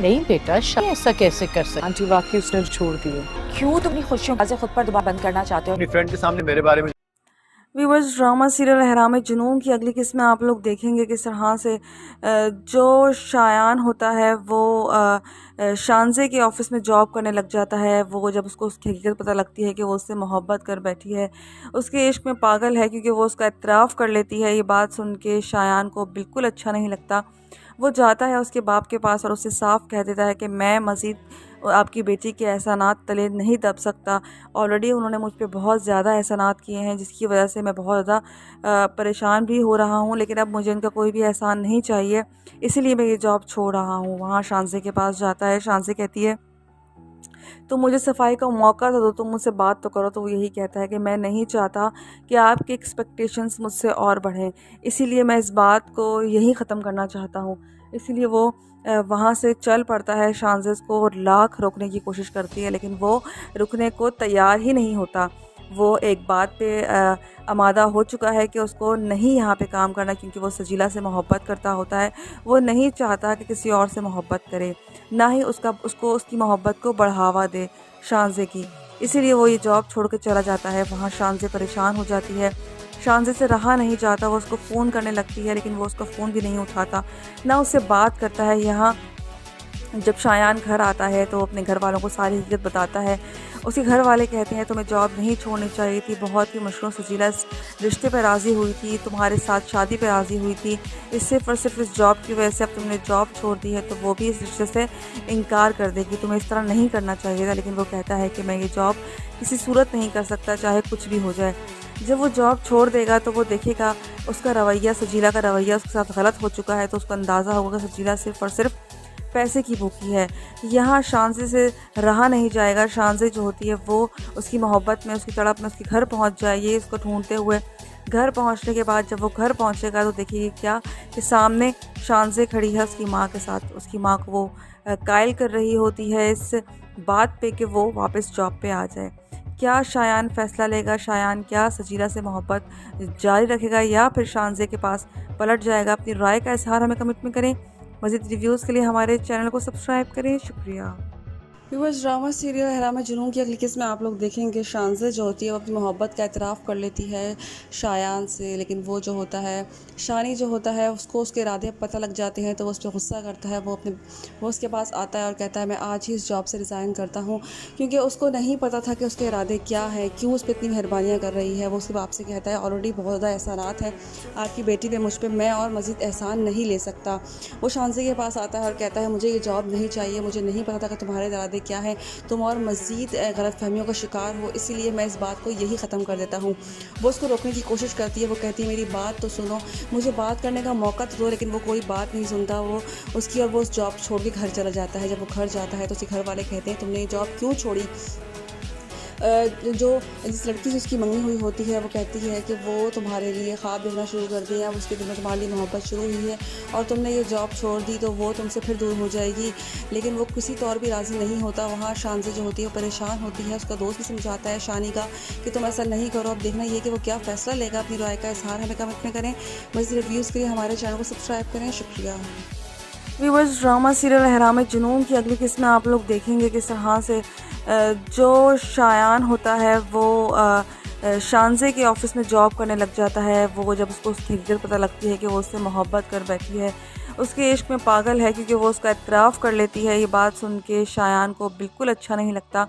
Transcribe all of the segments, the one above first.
नहीं बेटा, ऐसा कैसे कर सकते। आंटी वाकई उसने छोड़ दिए। क्यों तुम अपनी खुशियों को खुद पर दोबारा बंद करना चाहते हो? अपनी फ्रेंड के सामने मेरे बारे में। व्यूवर्स, ड्रामा सीरियल अहराम जुनून की अगली किस्त में आप लोग देखेंगे किस तरह से जो शायान होता है वो शानजे के ऑफिस में जॉब करने लग जाता है। वो जब उसको उसकी हकीकत पता लगती है कि वो उससे मोहब्बत कर बैठी है, उसके इश्क में पागल है, क्योंकि वो उसका इतराफ़ कर लेती है। ये बात सुन के शायान को बिल्कुल अच्छा नहीं लगता। वो जाता है उसके बाप के पास और उससे साफ कह देता है कि मैं मज़ीद आपकी बेटी के एहसानात तले नहीं दब सकता। ऑलरेडी उन्होंने मुझ पे बहुत ज़्यादा एहसानात किए हैं, जिसकी वजह से मैं बहुत ज़्यादा परेशान भी हो रहा हूँ, लेकिन अब मुझे इनका कोई भी एहसान नहीं चाहिए, इसीलिए मैं ये जॉब छोड़ रहा हूँ। वहाँ शानजे के पास जाता है। शानजे कहती है तो मुझे सफाई का मौका तो दो, तुम मुझसे बात तो करो। तो वो यही कहता है कि मैं नहीं चाहता कि आपके एक्सपेक्टेशंस मुझसे और बढ़ें, इसीलिए मैं इस बात को यही ख़त्म करना चाहता हूँ। इसीलिए वो वहाँ से चल पड़ता है। शानजेस को लाख रोकने की कोशिश करती है, लेकिन वो रुकने को तैयार ही नहीं होता। वो एक बात पे आमादा हो चुका है कि उसको नहीं यहाँ पे काम करना, क्योंकि वो सजीला से मोहब्बत करता होता है। वो नहीं चाहता कि किसी और से मोहब्बत करे, ना ही उसको उसकी मोहब्बत को बढ़ावा दे शानजे की। इसीलिए वो ये जॉब छोड़ के चला जाता है। वहाँ शानजे परेशान हो जाती है, शानजे से रहा नहीं जाता। वो उसको फ़ोन करने लगती है, लेकिन वो उसका फ़ोन भी नहीं उठाता, ना उससे बात करता है। यहाँ जब शायान घर आता है तो अपने घर वालों को सारी हकीकत बताता है। उसके घर वाले कहते हैं तुम्हें जॉब नहीं छोड़नी चाहिए थी, बहुत ही मशरूम सजीला इस रिश्ते पर राज़ी हुई थी, तुम्हारे साथ शादी पर राज़ी हुई थी, इस सिर्फ और सिर्फ इस जॉब की वजह से अब तुमने जॉब छोड़ दी है तो वो भी इस रिश्ते से इनकार कर देगी। तुम्हें इस तरह नहीं करना चाहिए था। लेकिन वो कहता है कि मैं ये जॉब किसी सूरत नहीं कर सकता, चाहे कुछ भी हो जाए। जब वो जॉब छोड़ देगा तो वो देखेगा उसका रवैया, सजीला का रवैया उसके साथ गलत हो चुका है, तो उसको अंदाज़ा होगा कि सजीला सिर्फ और सिर्फ पैसे की भूखी है। यहाँ शानजे से रहा नहीं जाएगा। शानजे जो होती है वो उसकी मोहब्बत में, उसकी तड़प में उसके घर पहुँच जाएगी। इसको ढूंढते हुए घर पहुँचने के बाद जब वो घर पहुँचेगा तो देखिए क्या कि सामने शानजे खड़ी है उसकी माँ के साथ। उसकी माँ को वो कायल कर रही होती है इस बात पे कि वो वापस जॉब पे आ जाए। क्या शायान फ़ैसला लेगा? शायान क्या सजीला से मोहब्बत जारी रखेगा या फिर शानजे के पास पलट जाएगा? अपनी राय का इजहार हमें कमेंट में करें। मज़ीद रिव्यूज़ के लिए हमारे चैनल को सब्सक्राइब करें। शुक्रिया। व्यूअर्स, ड्रामा सीरियल अहराम जुनून की अगली किस्त में आप लोग देखेंगे शानजे जो होती है वो अपनी मोहब्बत का एतराफ़ कर लेती है शायान से, लेकिन वो जो होता है शानी जो होता है उसको उसके इरादे पता लग जाते हैं तो वो उस पर गुस्सा करता है। वो उसके पास आता है और कहता है मैं आज ही इस जॉब से रिज़ाइन करता हूँ, क्योंकि उसको नहीं पता था कि उसके इरादे क्या हैं, क्यों उस पर इतनी मेहरबानियाँ कर रही है। वो उसके बाप से कहता है ऑलरेडी बहुत ज़्यादा एहसानात हैं आपकी बेटी पे, मुझ पर मैं और मज़ीद एहसान नहीं ले सकता। वो शानजे के पास आता है और कहता है मुझे ये जॉब नहीं चाहिए, मुझे नहीं पता था कि तुम्हारे इरादे क्या है, तुम और मज़ीद गलतफहमियों का शिकार हो, इसीलिए मैं इस बात को यही ख़त्म कर देता हूँ। वो उसको रोकने की कोशिश करती है। वो कहती है मेरी बात तो सुनो, मुझे बात करने का मौका तो दो, लेकिन वो कोई बात नहीं सुनता। वो उसकी और वो उस जॉब छोड़ के घर चला जाता है। जब वो घर जाता है तो उसके घर वाले कहते हैं तुमने ये जॉब क्यों छोड़ी? जो जिस लड़की से उसकी मंगनी हुई होती है वो कहती है कि वो तुम्हारे लिए ख्वाब देखना शुरू कर दिया, उसके दिल में तुम्हारे लिए मोहब्बत शुरू हुई है और तुमने ये जॉब छोड़ दी तो वो तुमसे फिर दूर हो जाएगी। लेकिन वो किसी तौर भी राज़ी नहीं होता। वहाँ शानजे जो होती है वो परेशान होती है। उसका दोस्त भी समझाता है शानी का कि तुम ऐसा नहीं करो। अब देखना ये कि वो क्या फ़ैसला लेगा। अपनी राय का इजहार हमें कमेंट में करें। मज़ीद रिव्यूज़ के लिए हमारे चैनल को सब्सक्राइब करें। शुक्रिया। व्यूअर्स, ड्रामा सीरियल अहराम जुनून की अगली किस्त में आप लोग देखेंगे किस तरह से जो शायान होता है वो शानजे के ऑफिस में जॉब करने लग जाता है। वो जब उसको उसकी हकीकत पता लगती है कि वो उससे मोहब्बत कर बैठी है, उसके इश्क में पागल है, क्योंकि वो उसका इतराफ़ कर लेती है। ये बात सुन के शायान को बिल्कुल अच्छा नहीं लगता।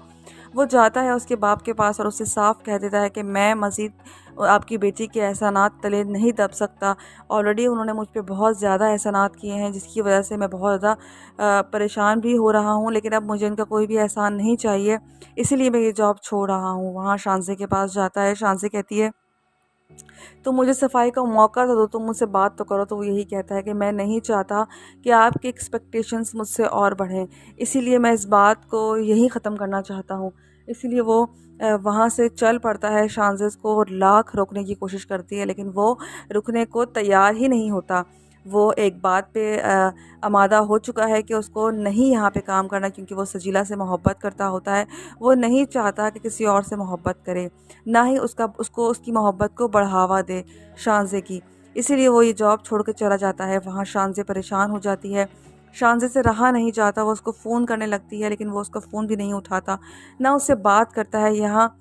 वो जाता है उसके बाप के पास और उससे साफ कह देता है कि मैं मज़ीद आपकी बेटी के एहसानात तले नहीं दब सकता। ऑलरेडी उन्होंने मुझ पे बहुत ज़्यादा एहसानात किए हैं, जिसकी वजह से मैं बहुत ज़्यादा परेशान भी हो रहा हूँ, लेकिन अब मुझे इनका कोई भी एहसान नहीं चाहिए, इसीलिए मैं ये जॉब छोड़ रहा हूँ। वहाँ शानजे के पास जाता है। शानजे कहती है तो मुझे सफाई का मौका तो दो, तुम मुझसे बात तो करो। तो वो यही कहता है कि मैं नहीं चाहता कि आपके एक्सपेक्टेशंस मुझसे और बढ़ें, इसीलिए मैं इस बात को यही ख़त्म करना चाहता हूँ। इसीलिए वो वहाँ से चल पड़ता है। शानजेस को लाख रोकने की कोशिश करती है, लेकिन वो रुकने को तैयार ही नहीं होता। वो एक बात पे आमादा हो चुका है कि उसको नहीं यहाँ पे काम करना, क्योंकि वो सजीला से मोहब्बत करता होता है। वो नहीं चाहता कि किसी और से मोहब्बत करे, ना ही उसको उसकी मोहब्बत को बढ़ावा दे शानजे की। इसीलिए वो ये जॉब छोड़ के चला जाता है। वहाँ शानजे परेशान हो जाती है, शानजे से रहा नहीं जाता, वो उसको फ़ोन करने लगती है लेकिन वो उसका फ़ोन भी नहीं उठाता, ना उससे बात करता है। यहाँ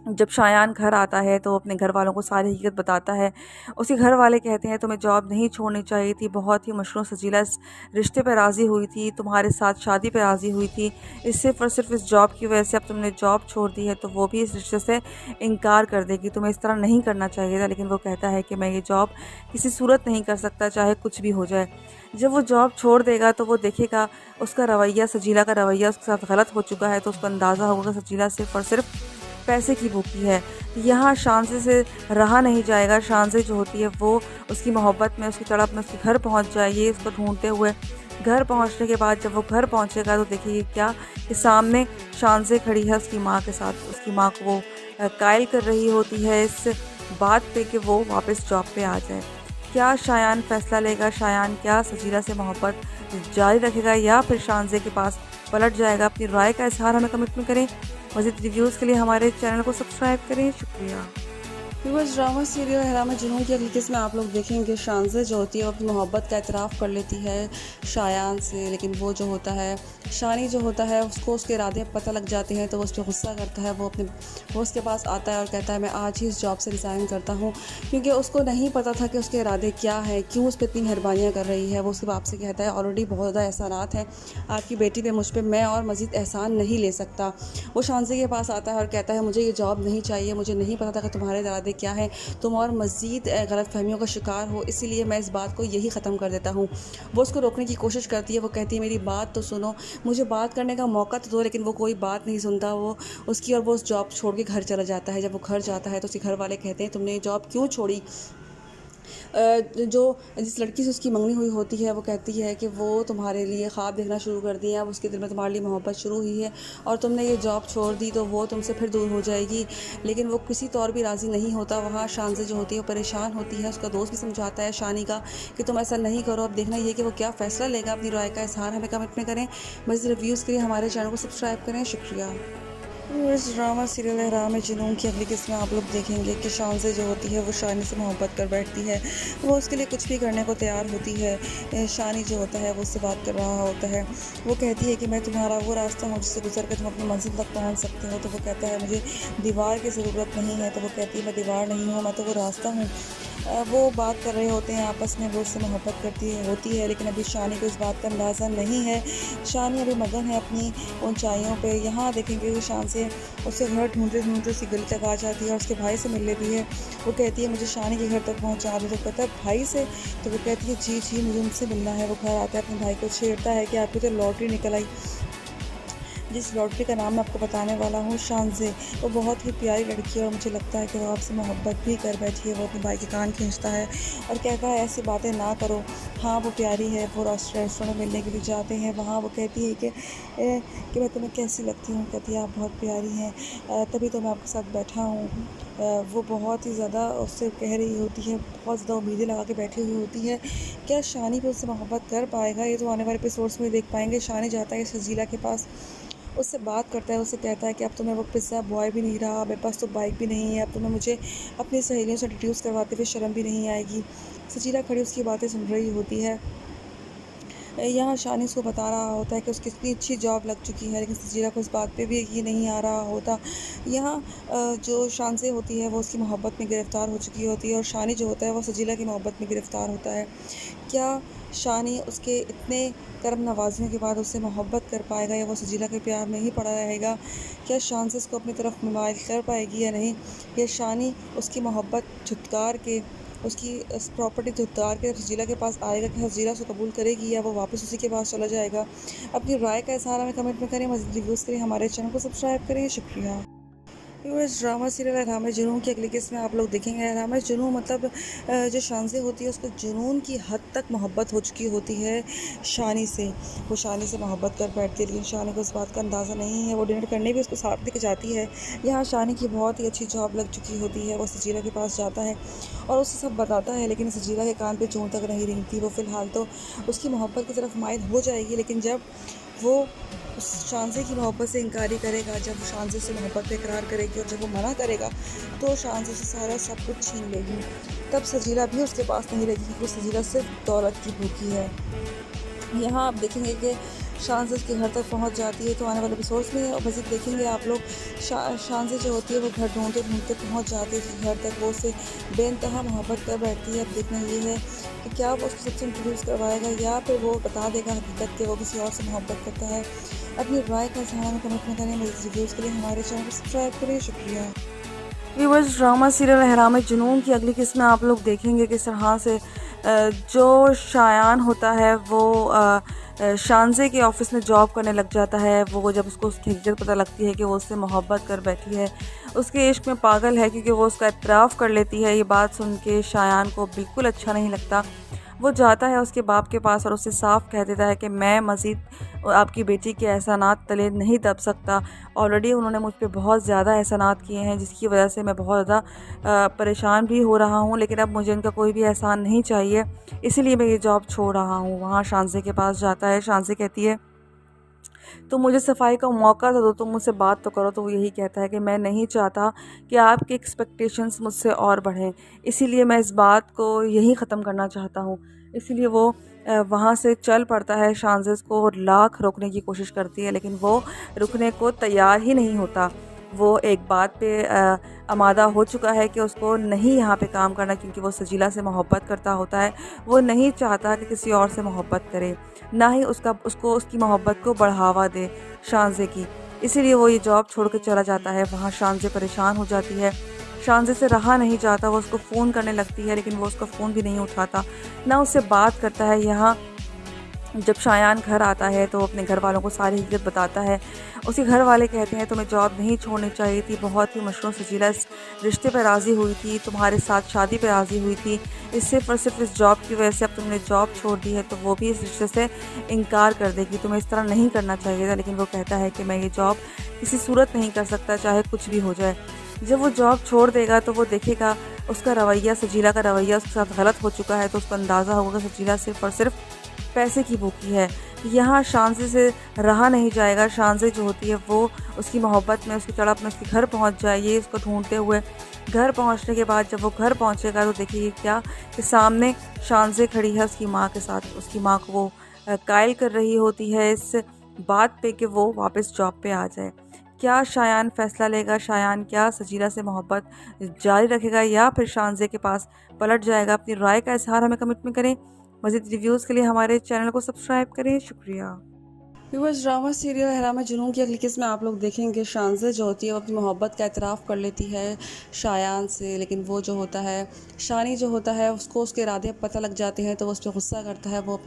जब शायान घर आता है तो अपने घर वालों को सारी हकीकत बताता है। उसके घर वाले कहते हैं तुम्हें जॉब नहीं छोड़नी चाहिए थी, बहुत ही मशरूम सजीला इस रिश्ते पर राज़ी हुई थी, तुम्हारे साथ शादी पर राज़ी हुई थी, इस सिर्फ और सिर्फ इस जॉब की वजह से अब तुमने जॉब छोड़ दी है तो वो भी इस रिश्ते से इनकार कर देगी, तुम्हें इस तरह नहीं करना चाहिए था। लेकिन वो कहता है कि मैं ये जॉब किसी सूरत नहीं कर सकता, चाहे कुछ भी हो जाए। जब वो जॉब छोड़ देगा तो वो देखेगा उसका रवैया, सजीला का रवैया उसके साथ गलत हो चुका है, तो उसको अंदाज़ा होगा कि सजीला सिर्फ और सिर्फ पैसे की भूखी है। यहाँ शानजे से रहा नहीं जाएगा। शानजे जो होती है वो उसकी मोहब्बत में, उसकी तड़प में उसके घर पहुँच जाएगी। उसको ढूंढते हुए घर पहुँचने के बाद जब वो घर पहुँचेगा तो देखिए क्या कि सामने शानजे खड़ी है उसकी माँ के साथ। उसकी माँ को वो कायल कर रही होती है इस बात पे कि वो वापस जॉब पे आ जाए। क्या शायान फ़ैसला लेगा? शायान क्या सजीला से मोहब्बत जारी रखेगा या फिर शानजे के पास पलट जाएगा? अपनी राय का इज़हार हमें कमेंट में करें। मज़ीद रिव्यूज़ के लिए हमारे चैनल को सब्सक्राइब करें। शुक्रिया। व्यूअर्स, ड्रामा सीरियल हैराम जुनून की अगली किस्म में आप लोग देखेंगे शानजे जो होती है वो अपनी मोहब्बत का एतराफ़ कर लेती है शायान से, लेकिन वो जो होता है शानी जो होता है उसको उसके इरादे पता लग जाते हैं तो वो उस पर गुस्सा करता है। वो उसके पास आता है और कहता है मैं आज ही इस जॉब से रिज़ाइन करता हूँ, क्योंकि उसको नहीं पता था कि उसके इरादे क्या है, क्यों उस पर इतनी मेहरबानियाँ कर रही है। वो उसके बाप से कहता है ऑलरेडी बहुत ज़्यादा एहसानात हैं आपकी बेटी पे, मुझ पर, मैं और मज़ीद एहसान नहीं ले सकता। वो शानजे के पास आता है और कहता है मुझे ये जॉब नहीं चाहिए, मुझे नहीं पता था कि तुम्हारे इरादे क्या है, तुम और मज़ीद गलतफ़हमियों का शिकार हो, इसीलिए मैं इस बात को यही ख़त्म कर देता हूँ। वो उसको रोकने की कोशिश करती है। वो कहती है मेरी बात तो सुनो, मुझे बात करने का मौका तो दो, लेकिन वो कोई बात नहीं सुनता वो उसकी, और वो उस जॉब छोड़ के घर चला जाता है। जब वो घर जाता है तो उसके घर वाले कहते हैं तुमने ये जॉब क्यों छोड़ी? जो जिस लड़की से उसकी मंगनी हुई होती है वो कहती है कि वो तुम्हारे लिए ख्वाब देखना शुरू कर दिए, अब उसके दिल में तुम्हारे लिए मोहब्बत शुरू हुई है और तुमने ये जॉब छोड़ दी तो वो तुमसे फिर दूर हो जाएगी। लेकिन वो किसी तौर भी राज़ी नहीं होता। वहाँ शानजे जो होती है वो परेशान होती है। उसका दोस्त भी समझाता है शानी का कि तुम ऐसा नहीं करो। अब देखना ये कि वो क्या फ़ैसला लेगा। अपनी राय का इज़हार हमें कमेंट में करें। मज़ीद रिव्यूज़ के लिए हमारे चैनल को सब्सक्राइब करें। शुक्रिया। इस ड्रामा सीरियल हैराम जुनून की अगली किस्म में आप लोग देखेंगे कि शानजे जो होती है वो शानी से मोहब्बत कर बैठती है। वो उसके लिए कुछ भी करने को तैयार होती है। शानी जो होता है वो उससे बात कर रहा होता है। वो कहती है कि मैं तुम्हारा वो रास्ता हूँ जिससे गुजर कर तुम अपनी मंजिल तक पहुँच सकते हो। तो वो कहता है मुझे दीवार की ज़रूरत नहीं है। तो वो कहती है मैं दीवार नहीं हूँ, मैं तो वो रास्ता हूँ। वो बात कर रहे होते हैं आपस में, वो उससे मोहब्बत होती है, लेकिन अभी शानी को इस बात का अंदाज़ा नहीं है। शानी अभी मगन है अपनी ऊंचाइयों पे। यहाँ देखेंगे कि शान से उससे घर ढूंढते ढूंढते उसी गली तक आ जाती है और उसके भाई से मिल लेती है। वो कहती है मुझे शानी के घर तक पहुँचा दो। तो कहता है भाई से? तो वो कहती है जी जी मुझे उनसे मिलना है। वो घर आता है, अपने भाई को छेड़ता है कि आपकी तो लॉटरी निकल आई, जिस लॉटरी का नाम मैं आपको बताने वाला हूँ शानजे। वो बहुत ही प्यारी लड़की है और मुझे लगता है कि वो आपसे मोहब्बत भी कर बैठी है। वो अपने भाई के कान खींचता है और कहता है ऐसी बातें ना करो। हाँ वो प्यारी है। वो रेस्टोरेंट में मिलने के लिए जाते हैं। वहाँ वो कहती है कि मैं तुम्हें कैसी लगती हूँ? कहती है आप बहुत प्यारी हैं, तभी तो मैं आपके साथ बैठा हूँ। वो बहुत ही ज़्यादा उससे कह रही होती है, बहुत ज़्यादा उम्मीदें लगा के बैठी हुई होती है। क्या शानी भी उससे मोहब्बत कर पाएगा? ये तो आने वाले एपिसोड्स में देख पाएंगे। शानी जाता है सजीला के पास, उससे बात करता है, उससे कहता है कि अब तो मैं वो पिज़्ज़ा बॉय भी नहीं रहा, मेरे पास तो बाइक भी नहीं है, अब तो मैं मुझे अपनी सहेलियों से इंट्रोड्यूस करवाते हुए शर्म भी नहीं आएगी। सजीला खड़ी उसकी बातें सुन रही होती है। यहाँ शानी उसको बता रहा होता है कि उसकी इतनी अच्छी जॉब लग चुकी है, लेकिन सजीला को इस बात पे भी यकीन नहीं आ रहा होता। यहाँ जो शानजे होती है वो उसकी मोहब्बत में गिरफ़्तार हो चुकी होती है और शानी जो होता है वो सजीला की मोहब्बत में गिरफ़्तार होता है। क्या शानी उसके इतने करम नवाजने के बाद उससे मोहब्बत कर पाएगा या वो सजीला के प्यार में ही पड़ा रहेगा? क्या शानजे उसको अपनी तरफ मुमाइल कर पाएगी या नहीं? या शानी उसकी मोहब्बत झुटकार के, उसकी प्रॉपर्टी झुटकार के सजीला के पास आएगा कि सजीला उसको कबूल करेगी या वो वापस उसी के पास चला जाएगा? अपनी राय का इज़हार हमें कमेंट में करें। मज़ीद रिव्यूज़ के लिए हमारे चैनल को सब्सक्राइब करें। शुक्रिया। इस ड्रामा सीरियल हैराम जुनून की अगली किस्म में आप लोग देखेंगे। हैराम जुनून मतलब जो शानजे होती है उसको जुनून की हद तक मोहब्बत हो चुकी होती है शानी से। वो शानी से मोहब्बत कर बैठती है, लेकिन शानी को इस बात का अंदाज़ा नहीं है। वो डिनर करने भी उसको साथ लेके जाती है। यहाँ शानी की बहुत ही अच्छी जॉब लग चुकी होती है। वो सजीला के पास जाता है और उससे सब बताता है, लेकिन सजीला के कान पे जूं तक नहीं रेंगती। वो फ़िलहाल तो उसकी मोहब्बत की तरफ माइल हो जाएगी, लेकिन जब वो उस शानजे की मोहब्बत से इनकारी करेगा, जब शानजे से मोहब्बत पे इकरार करेगी और जब वो मना करेगा तो शानजे से सारा सब कुछ छीन लेगी। तब सजीला भी उसके पास नहीं रहेगी, क्योंकि सजीला सिर्फ दौलत की भूखी है। यहाँ आप देखेंगे कि शान से उसके घर तक पहुँच जाती है। तो आने वाले एपिसोड्स में मज़ीद देखेंगे आप लोग शान से जो होती है वो घर ढूंढते ढूंढते पहुँच जाती है उसके घर तक, वो उससे बेइंतहा मोहब्बत कर बैठती है। अब देखना ये है कि क्या वो उसको सबसे इंट्रोड्यूस करवाएगा या फिर वो बता देगा हकीकत के वो किसी और से मोहब्बत करता है। अपनी राय का इज़हार कमेंट में करें। मज़ीद रिव्यूज़ के लिए हमारे चैनल को सब्सक्राइब करें। शुक्रिया। व्यूअर्स, ड्रामा सीरियल अहराम जुनून की अगली किस्त में आप लोग देखेंगे किस तरह से जो शायान होता है वो शानज़े के ऑफ़िस में जॉब करने लग जाता है। वो जब उसको उसकी हकीकत पता लगती है कि वो उससे मोहब्बत कर बैठी है, उसके इश्क में पागल है, क्योंकि वो उसका इतराफ़ कर लेती है। ये बात सुन के शायान को बिल्कुल अच्छा नहीं लगता। वो जाता है उसके बाप के पास और उससे साफ कह देता है कि मैं मज़ीद आपकी बेटी के एहसानात तले नहीं दब सकता। ऑलरेडी उन्होंने मुझ पे बहुत ज़्यादा एहसानात किए हैं जिसकी वजह से मैं बहुत ज़्यादा परेशान भी हो रहा हूँ, लेकिन अब मुझे इनका कोई भी एहसान नहीं चाहिए, इसीलिए मैं ये जॉब छोड़ रहा हूँ। वहाँ शानज़े के पास जाता है। शानज़े कहती है तो मुझे सफाई का मौका तो दो, तुम मुझसे बात तो करो। तो वो यही कहता है कि मैं नहीं चाहता कि आपके एक्सपेक्टेशंस मुझसे और बढ़ें, इसीलिए मैं इस बात को यही ख़त्म करना चाहता हूँ। इसीलिए वो वहाँ से चल पड़ता है। शानज़े को लाख रोकने की कोशिश करती है लेकिन वो रुकने को तैयार ही नहीं होता। वो एक बात पे आमादा हो चुका है कि उसको नहीं यहाँ पे काम करना, क्योंकि वो सजीला से मोहब्बत करता होता है। वो नहीं चाहता कि किसी और से मोहब्बत करे, ना ही उसको उसकी मोहब्बत को बढ़ावा दे शानज़े की। इसीलिए वो ये जॉब छोड़ के चला जाता है। वहाँ शानज़े परेशान हो जाती है। शानज़े से रहा नहीं जाता। वो उसको फ़ोन करने लगती है लेकिन वो उसका फ़ोन भी नहीं उठाता, ना उससे बात करता है। यहाँ जब शायान घर आता है तो अपने घर वालों को सारी हकीकत बताता है। उसके घर वाले कहते हैं तुम्हें जॉब नहीं छोड़नी चाहिए थी, बहुत ही मशरूम सजीला इस रिश्ते पर राज़ी हुई थी, तुम्हारे साथ शादी पर राज़ी हुई थी, इस सिर्फ और सिर्फ इस जॉब की वजह से अब तुमने जॉब छोड़ दी है तो वो भी इस रिश्ते से इनकार कर देगी। तुम्हें इस तरह नहीं करना चाहिए था। लेकिन वो कहता है कि मैं ये जॉब किसी सूरत नहीं कर सकता, चाहे कुछ भी हो जाए। जब वो जॉब छोड़ देगा तो वो देखेगा उसका रवैया, सजीला का रवैया उसके साथ गलत हो चुका है। तो उसको अंदाज़ा होगा कि सजीला सिर्फ और सिर्फ पैसे की भूखी है। यहाँ शानज़े से रहा नहीं जाएगा। शानज़े जो होती है वो उसकी मोहब्बत में, उसकी तड़प में उसके घर पहुँच जाए, ये उसको ढूंढते हुए। घर पहुँचने के बाद जब वो घर पहुँचेगा तो देखिए क्या कि सामने शानज़े खड़ी है उसकी माँ के साथ। उसकी माँ को वो कायल कर रही होती है इस बात पे कि वो वापस जॉब पे आ जाए। क्या शायान फ़ैसला लेगा? शायान क्या सजीला से मोहब्बत जारी रखेगा या फिर शानज़े के पास पलट जाएगा? अपनी राय का इज़हार हमें कमेंट में करें। मज़ीद रिव्यूज़ के लिए हमारे चैनल को सब्सक्राइब करें। शुक्रिया। व्यूअर्स, ड्रामा सीरियल अहराम जुनून की अगली किस्त में आप लोग देखेंगे शानज़े जो होती है वो अपनी मोहब्बत का एतराफ़ कर लेती है शायान से, लेकिन वो जो होता है शानी जो होता है उसको उसके इरादे पता लग जाते हैं तो वो उस पर गुस्सा करता है। वो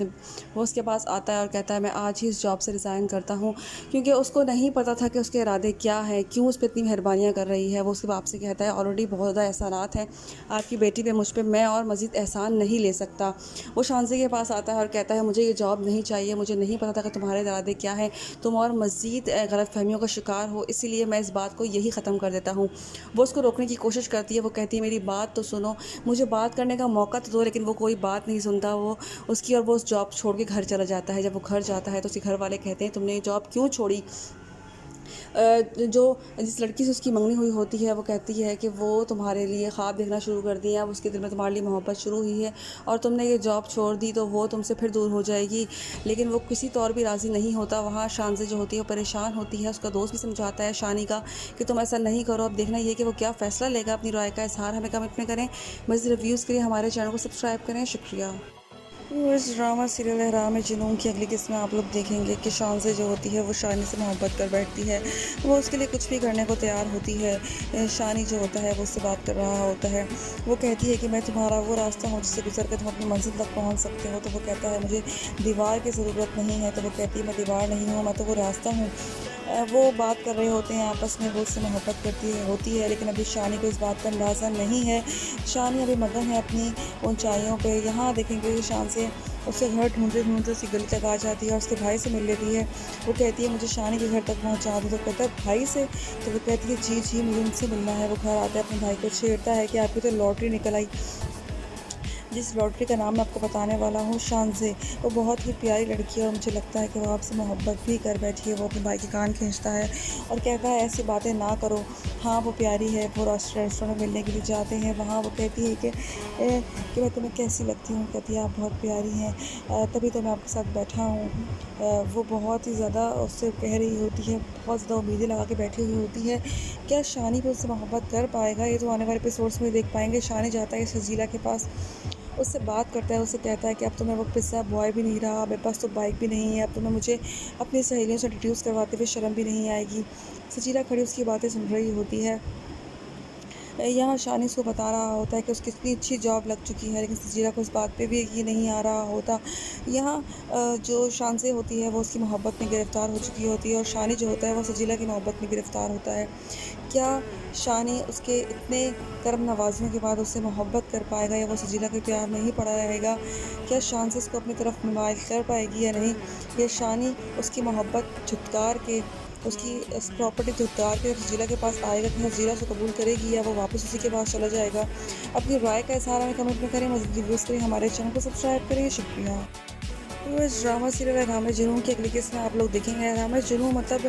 उसके पास आता है और कहता है मैं आज ही इस जॉब से रिज़ाइन करता हूँ, क्योंकि उसको नहीं पता था कि उसके इरादे क्या हैं, क्यों उस पर इतनी मेहरबानियाँ कर रही है। वो उसके बाप से कहता है ऑलरेडी बहुत ज़्यादा एहसानात हैं आपकी बेटी पे, मुझ पर, मैं और मज़ीद एहसान नहीं ले सकता। वो शानज़े के पास आता है और कहता है मुझे ये जॉब नहीं चाहिए, मुझे नहीं पता था कि तुम्हारे इरादे क्या है, तुम और मज़ीद गलतफ़हमियों का शिकार हो, इसीलिए मैं इस बात को यही ख़त्म कर देता हूँ। वो उसको रोकने की कोशिश करती है। वो कहती है मेरी बात तो सुनो, मुझे बात करने का मौका तो दो, लेकिन वो कोई बात नहीं सुनता। वो उसकी और वो उस जॉब छोड़ के घर चला जाता है। जब वो घर जाता है तो उसके घर वाले कहते हैं तुमने ये जॉब क्यों छोड़ी? जो जिस लड़की से उसकी मंगनी हुई होती है वो कहती है कि वो तुम्हारे लिए ख्वाब देखना शुरू कर दिया, अब उसके दिल में तुम्हारे लिए मोहब्बत शुरू हुई है और तुमने ये जॉब छोड़ दी तो वो तुमसे फिर दूर हो जाएगी। लेकिन वो किसी तौर भी राज़ी नहीं होता। वहाँ शानज़े जो होती है वो परेशान होती है। उसका दोस्त भी समझाता है शानी का कि तुम ऐसा नहीं करो। अब देखना ये कि वो क्या फ़ैसला लेगा। अपनी राय का इज़हार हमें कमेंट में करें। मज़ीद रिव्यूज़ के लिए हमारे चैनल को सब्सक्राइब करें। शुक्रिया। इस ड्रामा सीरियल अहराम जुनून की अगली किस्त में आप लोग देखेंगे कि शानज़े जो होती है वो शानी से मोहब्बत कर बैठती है। वो उसके लिए कुछ भी करने को तैयार होती है। शानी जो होता है वो उससे बात कर रहा होता है। वो कहती है कि मैं तुम्हारा वो रास्ता हूँ जिससे गुजर कर तुम अपनी मंजिल तक पहुँच सकते हो। तो वो कहता है मुझे दीवार की ज़रूरत नहीं है। तो वो कहती है मैं दीवार नहीं हूँ, मैं तो वो रास्ता हूँ। वो बात कर रहे होते हैं आपस में, वो उससे मोहब्बत होती है, लेकिन अभी शानी को इस बात का अंदाज़ा नहीं है। शानी अभी मगन है अपनी ऊंचाइयों पे। यहाँ देखेंगे कि शान से उसके घर ढूंढते ढूंढते उसकी गली तक आ जाती है और उसके भाई से मिल लेती है। वो कहती है मुझे शानी के घर तक पहुँचा दो। तो कहता है भाई से? तो वो कहती है जी मुझे उनसे मिलना है। वो घर आता है, अपने भाई को छेड़ता है कि आपकी तो लॉटरी निकल आई। जिस लॉटरी का नाम मैं आपको बताने वाला हूँ, शानज़े, वो बहुत ही प्यारी लड़की है और मुझे लगता है कि वो आपसे मोहब्बत भी कर बैठी है। वो अपने भाई के कान खींचता है और कहता है ऐसी बातें ना करो। हाँ, वो प्यारी है। वो रेस्टोरेंट में मिलने के लिए जाते हैं। वहाँ वो कहती है कि मैं तुम्हें कैसी लगती हूँ? कहती है आप बहुत प्यारी हैं, तभी तो मैं आपके साथ बैठा हूँ। वो बहुत ही ज़्यादा उससे कह रही होती है, बहुत ज़्यादा उम्मीदें लगा के बैठी हुई होती है। क्या शानी भी उससे मोहब्बत कर पाएगा? ये तो आने वाले एपिसोड्स में देख पाएंगे। शानी जाता है सजीला के पास, उससे बात करता है, उससे कहता है कि अब तो मैं वो पिज़्ज़ा बॉय भी नहीं रहा, मेरे पास तो बाइक भी नहीं है, अब तो मैं मुझे अपनी सहेलियों से इंट्रोड्यूस करवाते हुए शर्म भी नहीं आएगी। सजीला खड़ी उसकी बातें सुन रही होती है। यहाँ शानी उसको बता रहा होता है कि उसकी इतनी अच्छी जॉब लग चुकी है, लेकिन सजीला को इस बात पे भी यकीन नहीं आ रहा होता। यहाँ जो शानज़े होती है वो उसकी मोहब्बत में गिरफ़्तार हो चुकी होती है और शानी जो होता है वो सजीला की मोहब्बत में गिरफ़्तार होता है। क्या शानी उसके इतने करम नवाजने के बाद उससे मोहब्बत कर पाएगा या वो सजीला के प्यार में ही पड़ा रहेगा? क्या शानज़े उसको अपनी तरफ माइल कर पाएगी या नहीं? या शानी उसकी मोहब्बत झुटकार के, उसकी प्रॉपर्टी झुटकार के सजीला के पास आएगा कि सजीला उसे कबूल करेगी या वो वापस उसी के पास चला जाएगा? अपनी राय का इज़हार हमें कमेंट में करें। मज़ीद रिव्यूज़ के लिए हमारे चैनल को सब्सक्राइब करिए। शुक्रिया। तो इस ड्रामा सीरियल हंगामे जुनून की अगली किस्त में आप लोग देखेंगे। हंगामे जुनून मतलब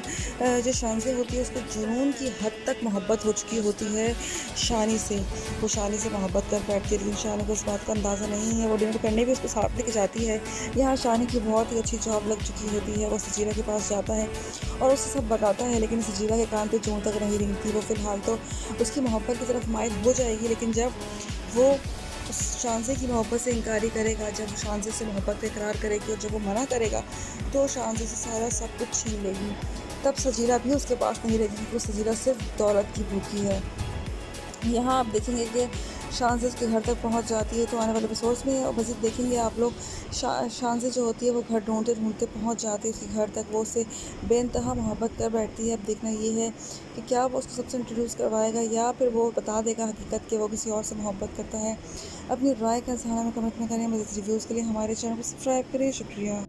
जो शानज़े होती है उसको जुनून की हद तक मोहब्बत हो चुकी होती है शानी से। वो शानी से मोहब्बत कर बैठती है, लेकिन शानी को इस बात का अंदाज़ा नहीं है। वो डिनर करने भी उसको साथ लेके जाती है। यहाँ शानी की बहुत ही अच्छी जॉब लग चुकी होती है। वो सजीला के पास जाता है और उससे सब बताता है, लेकिन सजीला के कान पे जूं तक नहीं रेंगती। वो फ़िलहाल तो उसकी मोहब्बत की तरफ माइल हो जाएगी, लेकिन जब वो उस शानज़े की मोहब्बत से इनकारी करेगा, जब शानज़े से मोहब्बत का इकरार करेगी और जब वो मना करेगा तो शानज़े से सारा सब कुछ छीन लेगी। तब सजीला भी उसके पास नहीं रहेगी, क्योंकि सजीला सिर्फ दौलत की भूखी है। यहाँ आप देखेंगे कि शानज़े उसके घर तक पहुँच जाती है, तो आने वाले एपिसोड्स में और मज़ीद देखेंगे आप लोग। शानज़े जो होती है वो घर ढूंढते ढूंढते पहुँच जाती है उसके घर तक। वो उससे बेइंतहा मोहब्बत कर बैठती है। अब देखना ये है कि क्या वो उसको सबसे इंट्रोड्यूस करवाएगा या फिर वो बता देगा हकीकत कि वो किसी और से मोहब्बत करता है। अपनी राय का इज़हार हमें कमेंट में करें। मज़ीद रिव्यूज़ के लिए हमारे चैनल को सब्सक्राइब करें। शुक्रिया।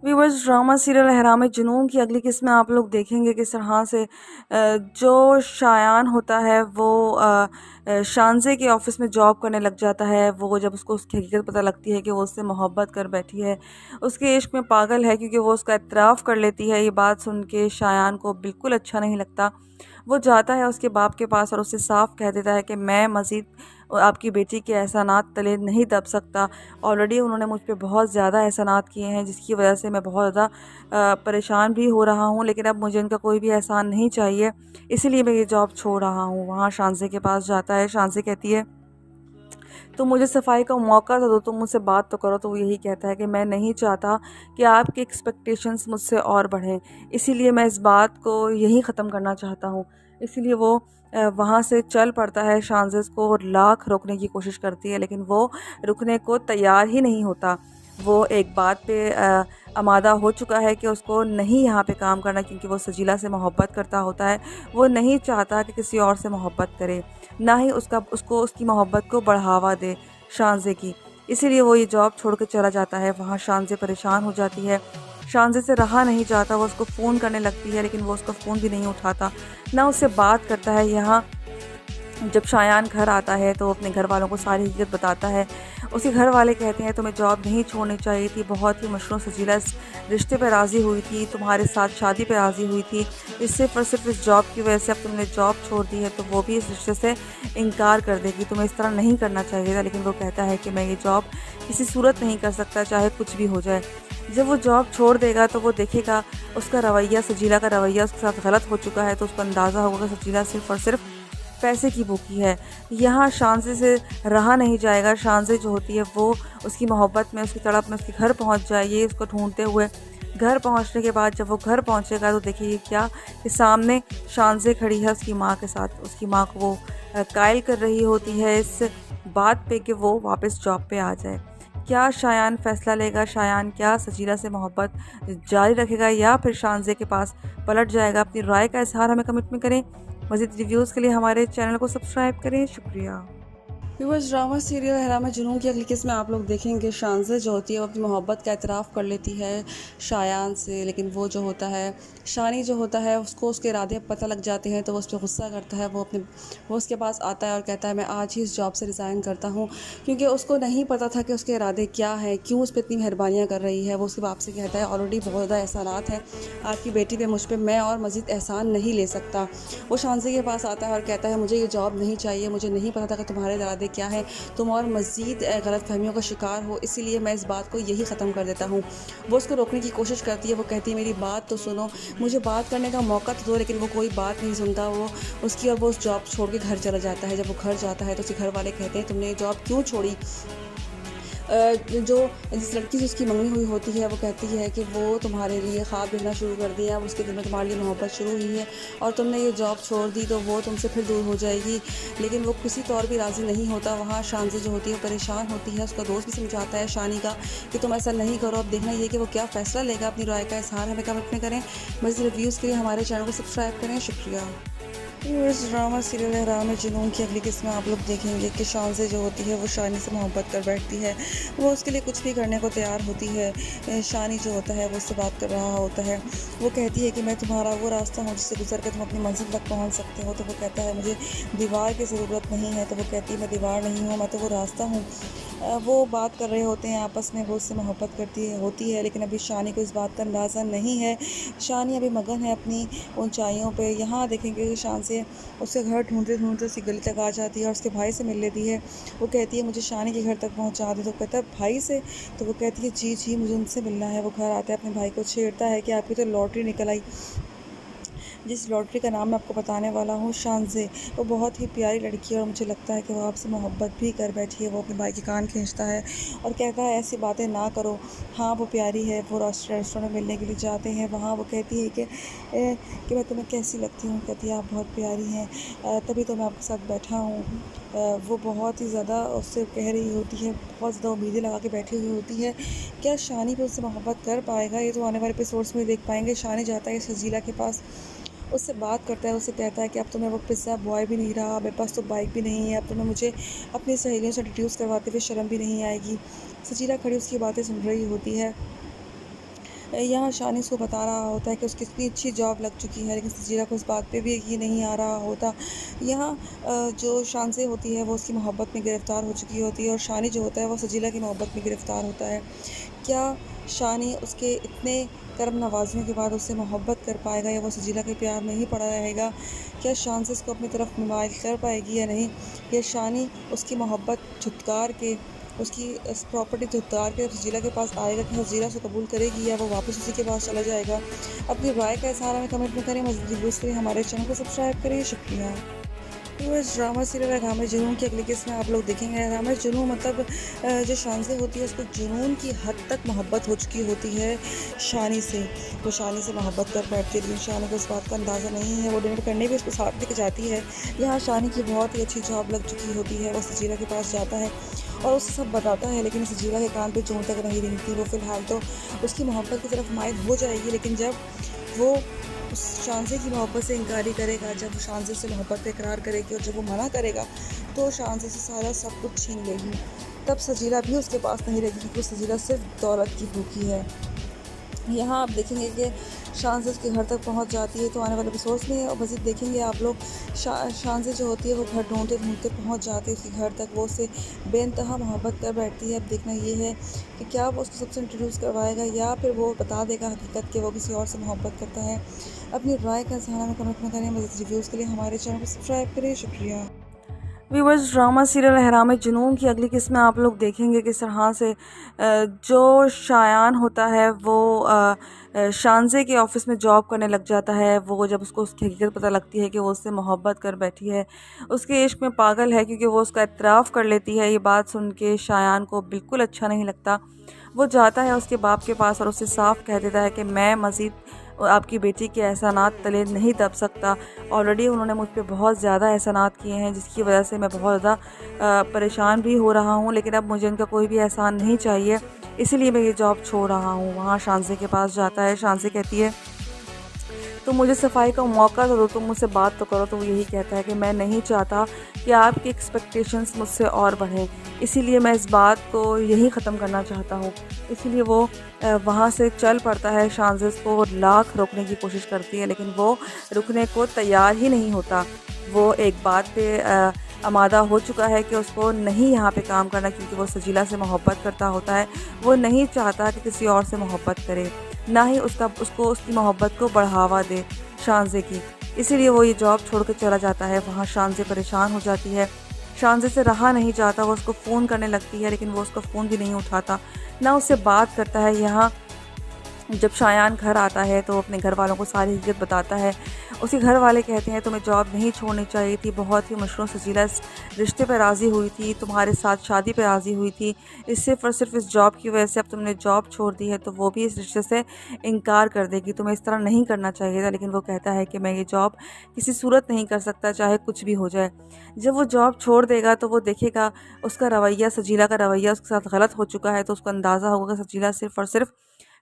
व्यूवर्स, ड्रामा सीरियल अहराम जुनून की अगली किस्त में आप लोग देखेंगे किस तरह से जो शायान होता है वो शानज़े के ऑफ़िस में जॉब करने लग जाता है। वो जब उसको उसकी हकीकत पता लगती है कि वो उससे मोहब्बत कर बैठी है, उसके इश्क में पागल है, क्योंकि वो उसका एतराफ़ कर लेती है। ये बात सुन के शायान को बिल्कुल अच्छा नहीं लगता। वो जाता है उसके बाप के पास और उससे साफ कह देता है कि मैं मज़ीद आपकी बेटी के एहसानात तले नहीं दब सकता। ऑलरेडी उन्होंने मुझ पे बहुत ज़्यादा एहसानात किए हैं, जिसकी वजह से मैं बहुत ज़्यादा परेशान भी हो रहा हूँ, लेकिन अब मुझे इनका कोई भी एहसान नहीं चाहिए, इसीलिए मैं ये जॉब छोड़ रहा हूँ। वहाँ शानज़े के पास जाता है। शानज़े कहती है तो मुझे सफाई का मौका तो दो, तुम मुझसे बात तो करो। तो वो यही कहता है कि मैं नहीं चाहता कि आपके एक्सपेक्टेशंस मुझसे और बढ़ें, इसीलिए मैं इस बात को यहीं ख़त्म करना चाहता हूँ। इसीलिए वो वहाँ से चल पड़ता है। शानज़े को लाख रोकने की कोशिश करती है, लेकिन वो रुकने को तैयार ही नहीं होता। वो एक बात पे आमादा हो चुका है कि उसको नहीं यहाँ पे काम करना, क्योंकि वो सजीला से मोहब्बत करता होता है। वो नहीं चाहता कि किसी और से मोहब्बत करे, ना ही उसको उसकी मोहब्बत को बढ़ावा दे शानज़े की। इसीलिए वो ये जॉब छोड़ के चला जाता है। वहाँ शानज़े परेशान हो जाती है। शानज़े से रहा नहीं जाता। वो उसको फ़ोन करने लगती है, लेकिन वो उसका फ़ोन भी नहीं उठाता, ना उससे बात करता है। यहाँ जब शायान घर आता है तो अपने घर वालों को सारी हकीकत बताता है। उसके घर वाले कहते हैं तुम्हें जॉब नहीं छोड़नी चाहिए थी, बहुत ही मशरूम सजीला इस रिश्ते पर राज़ी हुई थी, तुम्हारे साथ शादी पर राज़ी हुई थी, सिर्फ और सिर्फ इस जॉब की वजह से अब तुमने जॉब छोड़ दी है तो वो भी इस रिश्ते से इनकार कर देगी। तुम्हें इस तरह नहीं करना चाहिए था। लेकिन वो कहता है कि मैं ये जॉब किसी सूरत नहीं कर सकता, चाहे कुछ भी हो जाए। जब वो जॉब छोड़ देगा तो वो देखेगा उसका रवैया, सजीला का रवैया उसके साथ गलत हो चुका है, तो उसको अंदाज़ा होगा कि सजीला सिर्फ़ और सिर्फ पैसे की भूखी है। यहाँ शानज़े से रहा नहीं जाएगा। शानज़े जो होती है वो उसकी मोहब्बत में, उसकी तड़प में उसके घर पहुँच जाए, ये उसको ढूंढते हुए। घर पहुँचने के बाद जब वो घर पहुँचेगा तो देखिए क्या कि सामने शानज़े खड़ी है उसकी माँ के साथ। उसकी माँ को वो कायल कर रही होती है इस बात पे कि वो वापस जॉब पे आ जाए। क्या शायान फ़ैसला लेगा? शायान क्या सजीला से मोहब्बत जारी रखेगा या फिर शानज़े के पास पलट जाएगा? अपनी राय का इज़हार हमें कमेंट में करें। मज़ीद रिव्यूज़ के लिए हमारे चैनल को सब्सक्राइब करें। शुक्रिया। व्यूअर्स, ड्रामा सीरियल हराम जुनून की अगली किस्म में आप लोग देखेंगे शानज़े जो होती है वो अपनी मोहब्बत का एतराफ़ कर लेती है शायान से, लेकिन वो जो होता है शानी जो होता है उसको उसके इरादे पता लग जाते हैं तो वो उस पर गुस्सा करता है। वो उसके पास आता है और कहता है मैं आज ही इस जॉब से रिज़ाइन करता हूँ, क्योंकि उसको नहीं पता था कि उसके इरादे क्या हैं, क्यों उस पर इतनी मेहरबानियाँ कर रही है। वो उसके बाप से कहता है ऑलरेडी बहुत ज़्यादा एहसानात हैं आपकी बेटी पे, मुझ पर, मैं और मज़ीद एहसान नहीं ले सकता। वो शानज़े के पास आता है और कहता है मुझे ये जॉब नहीं चाहिए, मुझे नहीं पता था कि तुम्हारे इरादे क्या है, तुम और मज़ीद गलतफ़हमियों का शिकार हो, इसीलिए मैं इस बात को यही ख़त्म कर देता हूँ। वो उसको रोकने की कोशिश करती है। वो कहती है मेरी बात तो सुनो, मुझे बात करने का मौका तो दो, लेकिन वो कोई बात नहीं सुनता वो उसकी, और वो उस जॉब छोड़ के घर चला जाता है। जब वो घर जाता है तो उसके घर वाले कहते हैं तुमने ये जॉब क्यों छोड़ी। जो जिस लड़की से उसकी मंगनी हुई होती है वो कहती है कि वो तुम्हारे लिए ख्वाब देखना शुरू कर दिया, उसके दिल में तुम्हारे लिए मोहब्बत शुरू हुई है और तुमने ये जॉब छोड़ दी तो वो तुमसे फिर दूर हो जाएगी। लेकिन वो किसी तौर भी राज़ी नहीं होता। वहाँ शानज़े जो होती है परेशान होती है। उसका दोस्त भी समझाता है शानी का कि तुम ऐसा नहीं करो। अब देखना ये कि वो क्या फ़ैसला लेगा। अपनी राय का इज़हार हमें कमेंट में करें। मज़ीद रिव्यूज़ के लिए हमारे चैनल को सब्सक्राइब करें। शुक्रिया। इस ड्रामा सीरियल हराम जुनून की अगली किस्म में आप लोग देखेंगे कि शानज़े जो होती है वो शानी से मोहब्बत कर बैठती है। वो उसके लिए कुछ भी करने को तैयार होती है। शानी जो होता है वो उससे बात कर रहा होता है। वो कहती है कि मैं तुम्हारा वो रास्ता हूँ जिससे गुजर कर तुम अपनी मंजिल तक पहुँच सकते हो। तो वो कहता है मुझे दीवार की ज़रूरत नहीं है। तो वो कहती है मैं दीवार नहीं हूँ, मैं तो वो रास्ता हूँ। वो बात कर रहे होते हैं आपस में, वो उससे मोहब्बत होती है, लेकिन अभी शानी को इस बात का अंदाज़ा नहीं है। शानी अभी मगन है अपनी ऊंचाइयों पे। यहाँ देखेंगे कि शान से उसके घर ढूंढते ढूंढते उसकी गली तक आ जाती है और उसके भाई से मिल लेती है। वो कहती है मुझे शानी के घर तक पहुँचा दे। तो कहता है भाई से? तो वो कहती है जी जी मुझे उनसे मिलना है। वो घर आता है, अपने भाई को छेड़ता है कि आपकी तो लॉटरी निकल आई। जिस लॉटरी का नाम मैं आपको बताने वाला हूँ शानज़े, वो बहुत ही प्यारी लड़की है और मुझे लगता है कि वो आपसे मोहब्बत भी कर बैठी है। वो अपने भाई के कान खींचता है और कहता है ऐसी बातें ना करो। हाँ वो प्यारी है। वो रेस्टोरेंट में मिलने के लिए जाते हैं। वहाँ वो कहती है कि मैं तुम्हें कैसी लगती हूँ। कहती है आप बहुत प्यारी हैं, तभी तो मैं आपके साथ बैठा हूँ। वो बहुत ही ज़्यादा उससे कह रही होती है, बहुत ज़्यादा उम्मीदें लगा के बैठी हुई होती है। क्या शानी भी उससे मोहब्बत कर पाएगा, ये तो आने वाले एपिसोड्स में देख पाएंगे। शानी जाता है शजीला के पास, उससे बात करता है, उससे कहता है कि अब तो मैं वो पिज़्ज़ा बॉय भी नहीं रहा, मेरे पास तो बाइक भी नहीं है, अब तो मैं मुझे अपनी सहेलियों से इंट्रोड्यूस करवाते हुए शर्म भी नहीं आएगी। सजीला खड़ी उसकी बातें सुन रही होती है। यहाँ शानी उसको बता रहा होता है कि उसकी इतनी अच्छी जॉब लग चुकी है, लेकिन सजीला को इस बात पे भी यकीन नहीं आ रहा होता। यहाँ जो शानज़े होती है वो उसकी मोहब्बत में गिरफ़्तार हो चुकी होती है और शानी जो होता है वो सजीला की मोहब्बत में गिरफ़्तार होता है। क्या शानी उसके इतने करम नवाजने के बाद उससे मोहब्बत कर पाएगा या वो सजीला के प्यार में ही पड़ा रहेगा? क्या शान से उसको अपनी तरफ मुमाइल कर पाएगी या नहीं? या शानी उसकी मोहब्बत झुटकार के, उसकी प्रॉपर्टी झुटकार के सजीला के पास आएगा कि सजीला से कबूल करेगी या वो वापस उसी के पास चला जाएगा? अपनी राय का इज़हार हमें कमेंट में करें। मज़ीद रिव्यूज़ के लिए हमारे चैनल को सब्सक्राइब करें। शुक्रिया। इस ड्रामा सीरियल हराम जुनून की अगली किस्म में आप लोग देखेंगे। हराम जुनून मतलब जो शानज़े होती है उसको जुनून की हद तक मोहब्बत हो चुकी होती है शानी से। वो शानी से मोहब्बत कर बैठती है, लेकिन शानी को इस बात का अंदाज़ा नहीं है। वो डिनर करने भी उसको साथ लेके जाती है। यहाँ शानी की बहुत ही अच्छी जॉब लग चुकी होती है। वो सजीला के पास जाता है और उससे सब बताता है, लेकिन सजीला के कान पे जूं तक नहीं रेंगती। वो फ़िलहाल तो उसकी मोहब्बत की तरफ माइल हो जाएगी, लेकिन जब वो उस शानज़े की मोहब्बत से इनकारी करेगा, जब वो शानज़े से मोहब्बत पे इकरार करेगी और जब वो मना करेगा तो शानज़े से सारा सब कुछ छीन लेगी। तब सजीला भी उसके पास नहीं रहेगी, क्योंकि सजीला सिर्फ दौलत की भूखी है। यहाँ आप देखेंगे कि शानज़े उसके घर तक पहुँच जाती है। तो आने वाले एपिसोड्स में और मज़ीद देखेंगे आप लोग। शानज़े जो होती है वो घर ढूंढते ढूंढते पहुँच जाती है उसके घर तक। वो उससे बेइंतहा मोहब्बत कर बैठती है। अब देखना ये है कि क्या वो उसको सबसे इंट्रोड्यूस करवाएगा या फिर वो बता देगा हकीकत कि वो किसी और से मोहब्बत करता है। अपनी राय का इज़हार कमेंट में करें। मज़ीद रिव्यूज़ के लिए हमारे चैनल को सब्सक्राइब करें। शुक्रिया। व्यूवर्स, ड्रामा सीरियल हराम जुनून की अगली किस्म में आप लोग देखेंगे किस तरह से जो शायान होता है वो शानज़े के ऑफ़िस में जॉब करने लग जाता है। वो जब उसको उसकी हकीकत पता लगती है कि वो उससे मोहब्बत कर बैठी है, उसके इश्क में पागल है, क्योंकि वो उसका इतराफ़ कर लेती है। ये बात सुन के शायान को बिल्कुल अच्छा नहीं लगता। वो जाता है उसके बाप के पास और उससे साफ कह देता है कि मैं मज़ीद आपकी बेटी के एहसानात तले नहीं दब सकता। ऑलरेडी उन्होंने मुझ पे बहुत ज़्यादा एहसानात किए हैं, जिसकी वजह से मैं बहुत ज़्यादा परेशान भी हो रहा हूँ, लेकिन अब मुझे उनका कोई भी एहसान नहीं चाहिए, इसीलिए मैं ये जॉब छोड़ रहा हूँ। वहाँ शानज़े के पास जाता है। शानज़े कहती है तो मुझे सफाई का मौका तो दो, तुम मुझसे बात तो करो। तो वो यही कहता है कि मैं नहीं चाहता कि आपकी एक्सपेक्टेशंस मुझसे और बढ़ें, इसीलिए मैं इस बात को यहीं ख़त्म करना चाहता हूँ। इसीलिए वो वहाँ से चल पड़ता है। शांजेस को लाख रोकने की कोशिश करती है, लेकिन वो रुकने को तैयार ही नहीं होता। वो एक बात पे आमादा हो चुका है कि उसको नहीं यहाँ पे काम करना, क्योंकि वो सजीला से मोहब्बत करता होता है। वो नहीं चाहता कि किसी और से मोहब्बत करे, ना ही उसको उसकी मोहब्बत को बढ़ावा दे शांजे की। इसीलिए वो ये जॉब छोड़ के चला जाता है। वहाँ शांजे परेशान हो जाती है, शांजे से रहा नहीं जाता। वो उसको फ़ोन करने लगती है, लेकिन वो उसका फ़ोन भी नहीं उठाता, ना उससे बात करता है। यहाँ जब शायान घर आता है तो अपने घर वालों को सारी हकीकत बताता है। उसके घर वाले कहते हैं तुम्हें जॉब नहीं छोड़नी चाहिए थी, बहुत ही मशरूम सजीला इस रिश्ते पर राज़ी हुई थी, तुम्हारे साथ शादी पर राज़ी हुई थी, सिर्फ और सिर्फ इस जॉब की वजह से अब तुमने जॉब छोड़ दी है तो वो भी इस रिश्ते से इनकार कर देगी। तुम्हें इस तरह नहीं करना चाहिए था। लेकिन वो कहता है कि मैं ये जॉब किसी सूरत नहीं कर सकता, चाहे कुछ भी हो जाए। जब वो जॉब छोड़ देगा तो वो देखेगा उसका रवैया, सजीला का रवैया उसके साथ गलत हो चुका है, तो उसको अंदाज़ा होगा कि सजीला सिर्फ़ और सिर्फ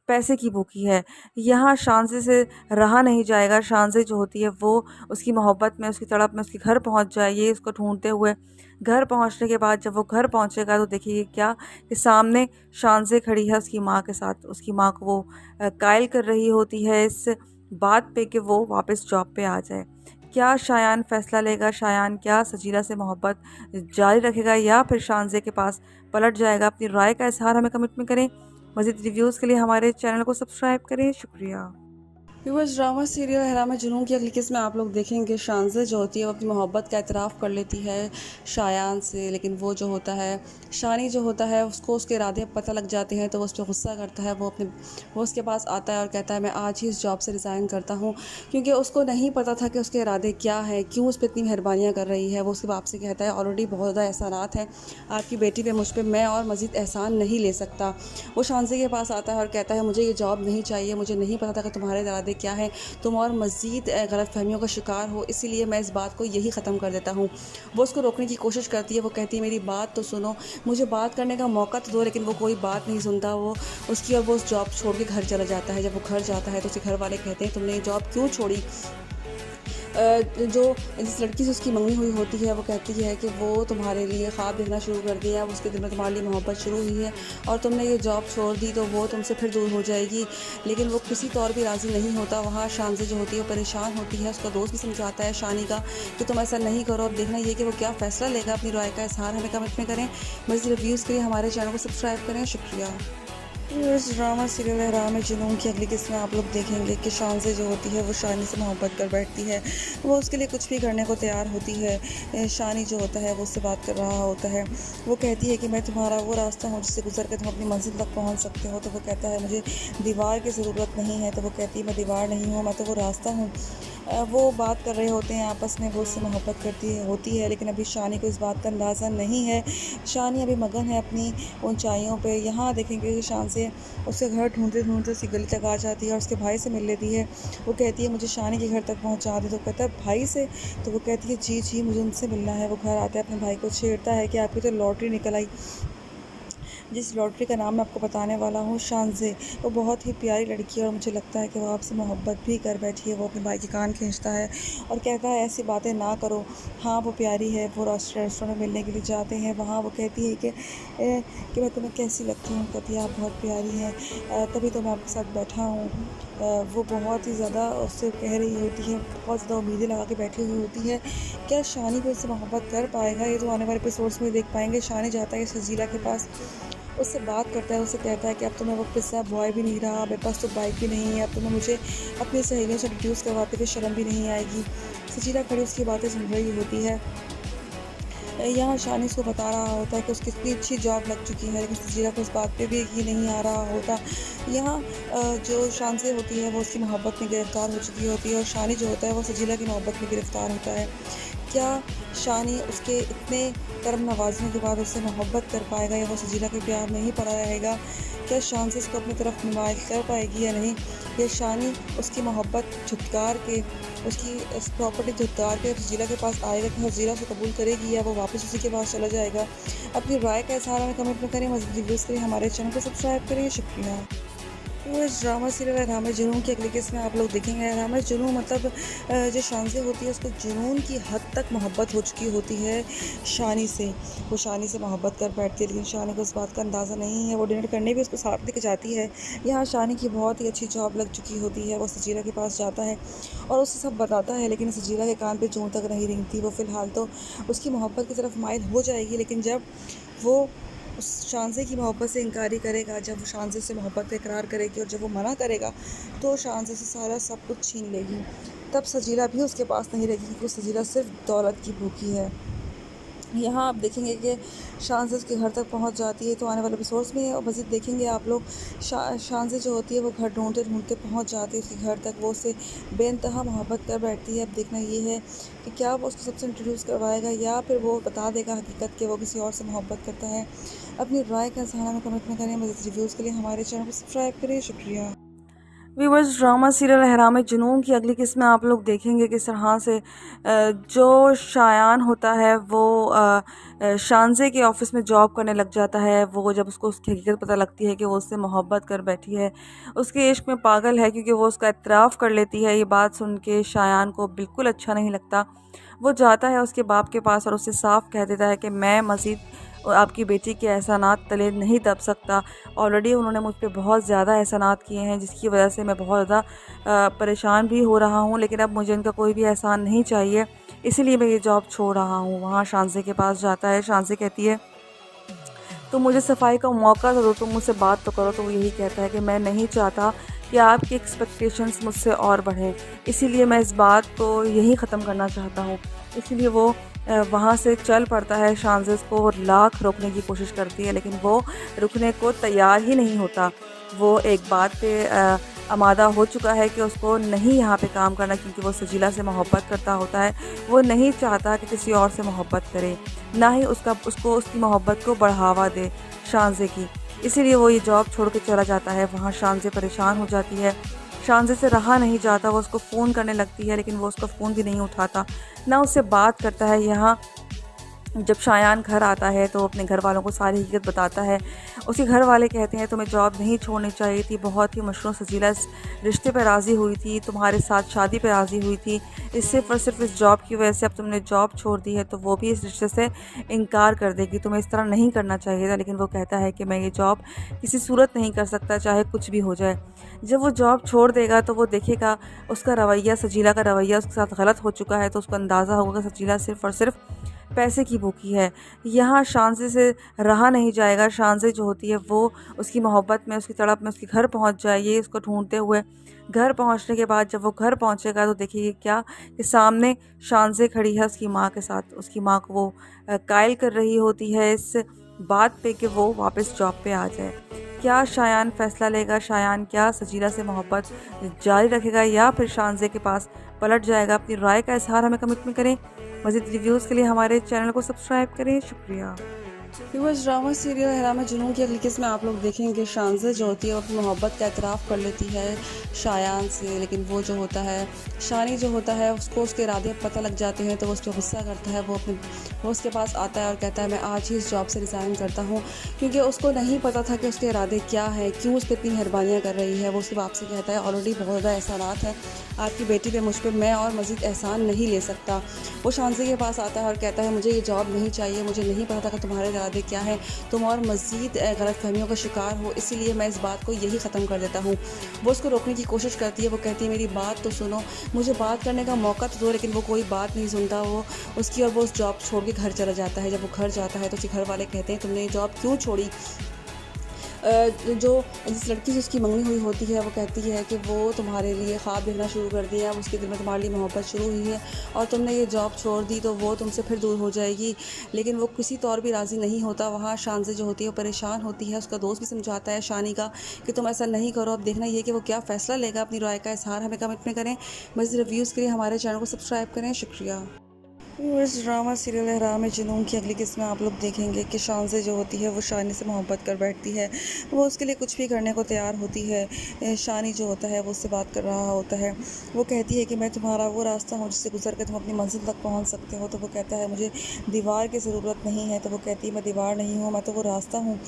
पैसे की भूखी है। यहाँ शांजे से रहा नहीं जाएगा। शांजे जो होती है वो उसकी मोहब्बत में, उसकी तड़प में उसके घर पहुँच जाएगी उसको ढूंढते हुए। घर पहुँचने के बाद जब वो घर पहुँचेगा तो देखिए क्या कि सामने शांजे खड़ी है उसकी माँ के साथ। उसकी माँ को वो कायल कर रही होती है इस बात पे कि वो वापस जॉब पे आ जाए। क्या शायान फ़ैसला लेगा? शायान क्या सजीला से मोहब्बत जारी रखेगा या फिर शांजे के पास पलट जाएगा? अपनी राय का इज़हार हमें कमेंट में करें। मज़ीद रिव्यूज़ के लिए हमारे चैनल को सब्सक्राइब करें। शुक्रिया। व्यूअर्स, ड्रामा सीरियल हैराम जुनून की अगली किस्म में आप लोग देखेंगे शांजे जो होती है वो अपनी मोहब्बत का एतराफ़ कर लेती है शायान से, लेकिन वो जो होता है शानी जो होता है उसको उसके इरादे पता लग जाते हैं तो वो उस पर गुस्सा करता है। वो उसके पास आता है और कहता है मैं आज ही इस जॉब से रिज़ाइन करता हूँ, क्योंकि उसको नहीं पता था कि उसके इरादे क्या है, क्यों उस पर इतनी मेहरबानियाँ कर रही है। वो उसके बाप से कहता है ऑलरेडी बहुत ज़्यादा एहसानात हैं आपकी बेटी पे, मुझ पर, मैं और मज़ीद एहसान नहीं ले सकता। वो शांजे के पास आता है और कहता है मुझे ये जॉब नहीं चाहिए, मुझे नहीं पता था कि तुम्हारे इरादे क्या है, तुम और मज़ीद गलतफहमियों का शिकार हो, इसीलिए मैं इस बात को यही ख़त्म कर देता हूँ। वो उसको रोकने की कोशिश करती है। वो कहती है मेरी बात तो सुनो, मुझे बात करने का मौका तो दो, लेकिन वो कोई बात नहीं सुनता वो उसकी, और वो उस जॉब छोड़ के घर चला जाता है। जब वो घर जाता है तो उसके घर वाले कहते हैं तुमने ये जॉब क्यों छोड़ी? जो जिस लड़की से उसकी मंगनी हुई होती है वो कहती है कि वो तुम्हारे लिए ख्वाब देखना शुरू कर दिया, उसके दिल में तुम्हारे लिए मोहब्बत शुरू हुई है और तुमने ये जॉब छोड़ दी तो वो तुमसे फिर दूर हो जाएगी। लेकिन वो किसी तौर भी राज़ी नहीं होता। वहाँ शांजे जो होती है वो परेशान होती है। उसका दोस्त भी समझाता है शानी का कि तुम ऐसा नहीं करो। अब देखना ये कि वो क्या फ़ैसला लेगा। अपनी राय का इज़हार हमें कमेंट में करें। मज़ीद रिव्यूज़ के लिए हमारे चैनल को सब्सक्राइब करें। शुक्रिया। इस ड्रामा सीरियल हैराम जुनून की अगली किस्म में आप लोग देखेंगे कि शांजे जो होती है वो शानी से मोहब्बत कर बैठती है। वो उसके लिए कुछ भी करने को तैयार होती है। शानी जो होता है वो उससे बात कर रहा होता है। वो कहती है कि मैं तुम्हारा वो रास्ता हूँ जिससे गुजर कर तुम अपनी मंजिल तक पहुँच सकते हो। तो वो कहता है मुझे दीवार की ज़रूरत नहीं है। तो वो कहती है मैं दीवार नहीं हूँ, मैं तो वो रास्ता हूँ। वो बात कर रहे होते हैं आपस में, वो उससे मोहब्बत करती होती है, लेकिन अभी शानी को इस बात का अंदाज़ा नहीं है। शानी अभी मगन है अपनी ऊंचाइयों पे। यहाँ देखेंगे कि शान से उसके घर ढूंढते ढूंढते उसकी गली तक आ जाती है और उसके भाई से मिल लेती है। वो कहती है मुझे शानी के घर तक पहुँचा दे। तो कहता है भाई से? तो वो कहती है जी जी मुझे उनसे मिलना है। वो घर आता है, अपने भाई को छेड़ता है कि आपकी तो लॉटरी निकल आई, जिस लॉटरी का नाम मैं आपको बताने वाला हूँ शांजे। वो बहुत ही प्यारी लड़की है और मुझे लगता है कि वो आपसे मोहब्बत भी कर बैठी है। वो अपने भाई के कान खींचता है और कहता है ऐसी बातें ना करो। हाँ वो प्यारी है। वो रेस्टोरेंट में मिलने के लिए जाते हैं। वहाँ वो कहती है कि मैं तुम्हें कैसी लगती हूँ? कहती है आप बहुत प्यारी हैं, तभी तो मैं आपके साथ बैठा हूँ। वो बहुत ही ज़्यादा उससे कह रही होती है, बहुत ज़्यादा उम्मीदें लगा के बैठी हुई होती है। क्या शानी को उससे मोहब्बत कर पाएगा? ये तो आने वाले एपिसोड्स में देख पाएंगे। शानी जाता है सजीला के पास, उससे बात करता है, उससे कहता है कि अब तो मैं वक्त से बॉय भी नहीं रहा, मेरे पास तो बाइक भी नहीं है, अब तो मैं मुझे अपनी सहेलियों से इंट्रोड्यूस करवाते हुए शर्म भी नहीं आएगी। सजीला खड़ी उसकी बातें सुन रही होती है। यहाँ शानी उसको बता रहा होता है कि उसकी इतनी अच्छी जॉब लग चुकी है, लेकिन सजीला को इस बात पे भी यकीन नहीं आ रहा होता। यहाँ जो शांसे होती है वो उसकी मोहब्बत में गिरफ़्तार हो चुकी होती है और शानी जो होता है वो सजीला की मोहब्बत में गिरफ़्तार होता है। क्या शानी उसके इतने करम नवाजने के बाद उससे मोहब्बत कर पाएगा या वो सजीला के प्यार में ही पड़ा रहेगा? क्या शांसे इसको अपनी तरफ नुमाइश कर पाएगी या नहीं? या शानी उसकी मोहब्बत झुटकार के, उसकी प्रॉपर्टी झुटकार के सजीला के पास आएगा कि सजीला से कबूल करेगी या वो वापस उसी के पास चला जाएगा? अपनी राय का इज़हार हमें कमेंट में करें। मज़ीद वीडियोज़ के लिए हमारे चैनल को सब्सक्राइब करें। शुक्रिया। तो इस ड्रामा सीरियल हराम जुनून की अगली किस्त में आप लोग देखेंगे। हराम जुनून मतलब जो शानज़े होती है उसको जुनून की हद तक मोहब्बत हो चुकी होती है शानी से। वो शानी से मोहब्बत कर बैठती है, लेकिन शानी को इस बात का अंदाज़ा नहीं है। वो डिनर करने भी उसको साथ लेके जाती है। यहाँ शानी की बहुत ही अच्छी जॉब लग चुकी होती है। वो सजीला के पास जाता है और उसे सब बताता है, लेकिन सजीला के कान पे जूं तक नहीं रेंगती। वो फ़िलहाल तो उसकी मोहब्बत की तरफ माइल हो जाएगी, लेकिन जब वो उस शानज़े की मोहब्बत से इनकारी करेगा, जब वो शानज़े से मोहब्बत का इकरार करेगी और जब वो मना करेगा तो शानज़े से सारा सब कुछ छीन लेगी। तब सजीला भी उसके पास नहीं रहेगी, क्योंकि सजीला सिर्फ दौलत की भूखी है। यहाँ आप देखेंगे कि शानज़े उसके घर तक पहुँच जाती है, तो आने वाले एपिसोड्स में और मज़ीद देखेंगे आप लोग। शानज़े जो होती है वो घर ढूंढते ढूंढते पहुँच जाती है उसके घर तक। वो उससे बेइंतहा मोहब्बत कर बैठती है। अब देखना ये है कि क्या वो उसको सबसे इंट्रोड्यूस करवाएगा या फिर वो बता देगा हकीकत कि वो किसी और से मोहब्बत करता है। अपनी राय का इज़हार हमें कमेंट में करें। मज़ीद रिव्यूज़ के लिए हमारे चैनल को सब्सक्राइब करें। शुक्रिया। व्यूवर्स, ड्रामा सीरियल हराम जुनून की अगली किस्त में आप लोग देखेंगे किस तरह से जो शायान होता है वो शानज़े के ऑफ़िस में जॉब करने लग जाता है। वो जब उसको उसकी हकीकत पता लगती है कि वो उससे मोहब्बत कर बैठी है, उसके इश्क में पागल है, क्योंकि वो उसका इतराफ़ कर लेती है। ये बात सुन के शायान को बिल्कुल अच्छा नहीं लगता। वो जाता है उसके बाप के पास और उससे साफ कह देता है कि मैं मज़ीद आपकी बेटी के एहसानात तले नहीं दब सकता। ऑलरेडी उन्होंने मुझ पे बहुत ज़्यादा एहसानात किए हैं, जिसकी वजह से मैं बहुत ज़्यादा परेशान भी हो रहा हूँ, लेकिन अब मुझे इनका कोई भी एहसान नहीं चाहिए, इसीलिए मैं ये जॉब छोड़ रहा हूँ। वहाँ शानज़े के पास जाता है। शानज़े कहती है तो मुझे सफाई का मौका दो, तुम मुझसे बात तो करो। तो वो यही कहता है कि मैं नहीं चाहता कि आपकी एक्सपेक्टेशंस मुझसे और बढ़ें, इसीलिए मैं इस बात को यही ख़त्म करना चाहता हूँ। इसीलिए वो वहाँ से चल पड़ता है। शानज़े को लाख रोकने की कोशिश करती है, लेकिन वो रुकने को तैयार ही नहीं होता। वो एक बात पे आमादा हो चुका है कि उसको नहीं यहाँ पे काम करना, क्योंकि वो सजीला से मोहब्बत करता होता है। वो नहीं चाहता कि किसी और से मोहब्बत करे, ना ही उसको उसकी मोहब्बत को बढ़ावा दे शानज़े की। इसीलिए वो ये जॉब छोड़ के चला जाता है। वहाँ शानज़े परेशान हो जाती है। शानज़े से रहा नहीं जाता। वो उसको फ़ोन करने लगती है, लेकिन वो उसका फ़ोन भी नहीं उठाता, ना उससे बात करता है। यहाँ जब शायान घर आता है तो अपने घर वालों को सारी हकीकत बताता है। उसके घर वाले कहते हैं तुम्हें जॉब नहीं छोड़नी चाहिए थी, बहुत ही मशरूम सजीला इस रिश्ते पर राज़ी हुई थी, तुम्हारे साथ शादी पर राज़ी हुई थी, इस सिर्फ और सिर्फ इस जॉब की वजह से अब तुमने जॉब छोड़ दी है तो वो भी इस रिश्ते से इनकार कर देगी। तुम्हें इस तरह नहीं करना चाहिए था। लेकिन वो कहता है कि मैं ये जॉब किसी सूरत नहीं कर सकता, चाहे कुछ भी हो जाए। जब वो जॉब छोड़ देगा तो वो देखेगा उसका रवैया, सजीला का रवैया उसके साथ गलत हो चुका है, तो उसको अंदाज़ा होगा कि सजीला सिर्फ और सिर्फ पैसे की भूखी है। यहाँ शानज़े से रहा नहीं जाएगा। शानज़े जो होती है वो उसकी मोहब्बत में, उसकी तड़प में उसके घर पहुँच जाएगी। उसको ढूंढते हुए घर पहुँचने के बाद जब वो घर पहुँचेगा तो देखिए क्या कि सामने शानज़े खड़ी है उसकी माँ के साथ। उसकी माँ को वो कायल कर रही होती है इस बात पे कि वो वापस जॉब पे आ जाए। क्या शायान फ़ैसला लेगा? शायान क्या सजीला से मोहब्बत जारी रखेगा या फिर शानज़े के पास पलट जाएगा? अपनी राय का इज़हार हमें कमेंट में करें। मज़ीद रिव्यूज़ के लिए हमारे चैनल को सब्सक्राइब करें। शुक्रिया। व्यूअर्स, ड्रामा सीरियल हराम जुनून की अगली किस्त में आप लोग देखेंगे शानज़े जो होती है वो अपनी मोहब्बत का एतराफ़ कर लेती है शायान से, लेकिन वो जो होता है शानी जो होता है उसको उसके इरादे पता लग जाते हैं, तो वो उस पर गुस्सा करता है। वो उसके पास आता है और कहता है मैं आज ही इस जॉब से रिज़ाइन करता हूँ, क्योंकि उसको नहीं पता था कि उसके इरादे क्या है, क्यों उस पर इतनी मेहरबानियाँ कर रही है। वो उसके बाप से कहता है ऑलरेडी बहुत ज़्यादा एहसानात है आपकी बेटी पे, मुझ पर मैं और मज़ीद एहसान नहीं ले सकता। वो शानज़े के पास आता है और कहता है मुझे ये जॉब नहीं चाहिए, मुझे नहीं पता था कि तुम्हारे इरादे क्या है, तुम और मज़ीद गलतफहमियों का शिकार हो, इसीलिए मैं इस बात को यही ख़त्म कर देता हूँ। वो उसको रोकने की कोशिश करती है। वो कहती है मेरी बात तो सुनो, मुझे बात करने का मौका तो दो, लेकिन वो कोई बात नहीं सुनता वो उसकी, और वो उस जॉब छोड़ के घर चला जाता है। जब वो घर जाता है तो उसके घर वाले कहते हैं तुमने ये जॉब क्यों छोड़ी? जो जिस लड़की से उसकी मंगनी हुई होती है वो कहती है कि वो तुम्हारे लिए ख्वाब देखना शुरू कर दिया, अब उसके दिल में तुम्हारे लिए मोहब्बत शुरू हुई है और तुमने ये जॉब छोड़ दी तो वो तुमसे फिर दूर हो जाएगी। लेकिन वो किसी तौर भी राज़ी नहीं होता। वहाँ शानज़े जो होती है वो परेशान होती है। उसका दोस्त भी समझाता है शानी का कि तुम ऐसा नहीं करो। अब देखना ये कि वो क्या फ़ैसला लेगा। अपनी राय का इज़हार हमें कमेंट में करें। मज़ीद रिव्यूज़ के लिए हमारे चैनल को सब्सक्राइब करें। शुक्रिया। इस ड्रामा सीरियल हराम जुनून की अगली किस्त में आप लोग देखेंगे कि शानज़े जो होती है वो शानी से मोहब्बत कर बैठती है। वो उसके लिए कुछ भी करने को तैयार होती है। शानी जो होता है वो उससे बात कर रहा होता है। वो कहती है कि मैं तुम्हारा वो रास्ता हूँ जिससे गुजर कर तुम अपनी मंजिल तक पहुँच सकते हो। तो वो कहता है मुझे दीवार की ज़रूरत नहीं है। तो वो कहती है मैं दीवार नहीं हूँ, मैं तो वो रास्ता हूँ।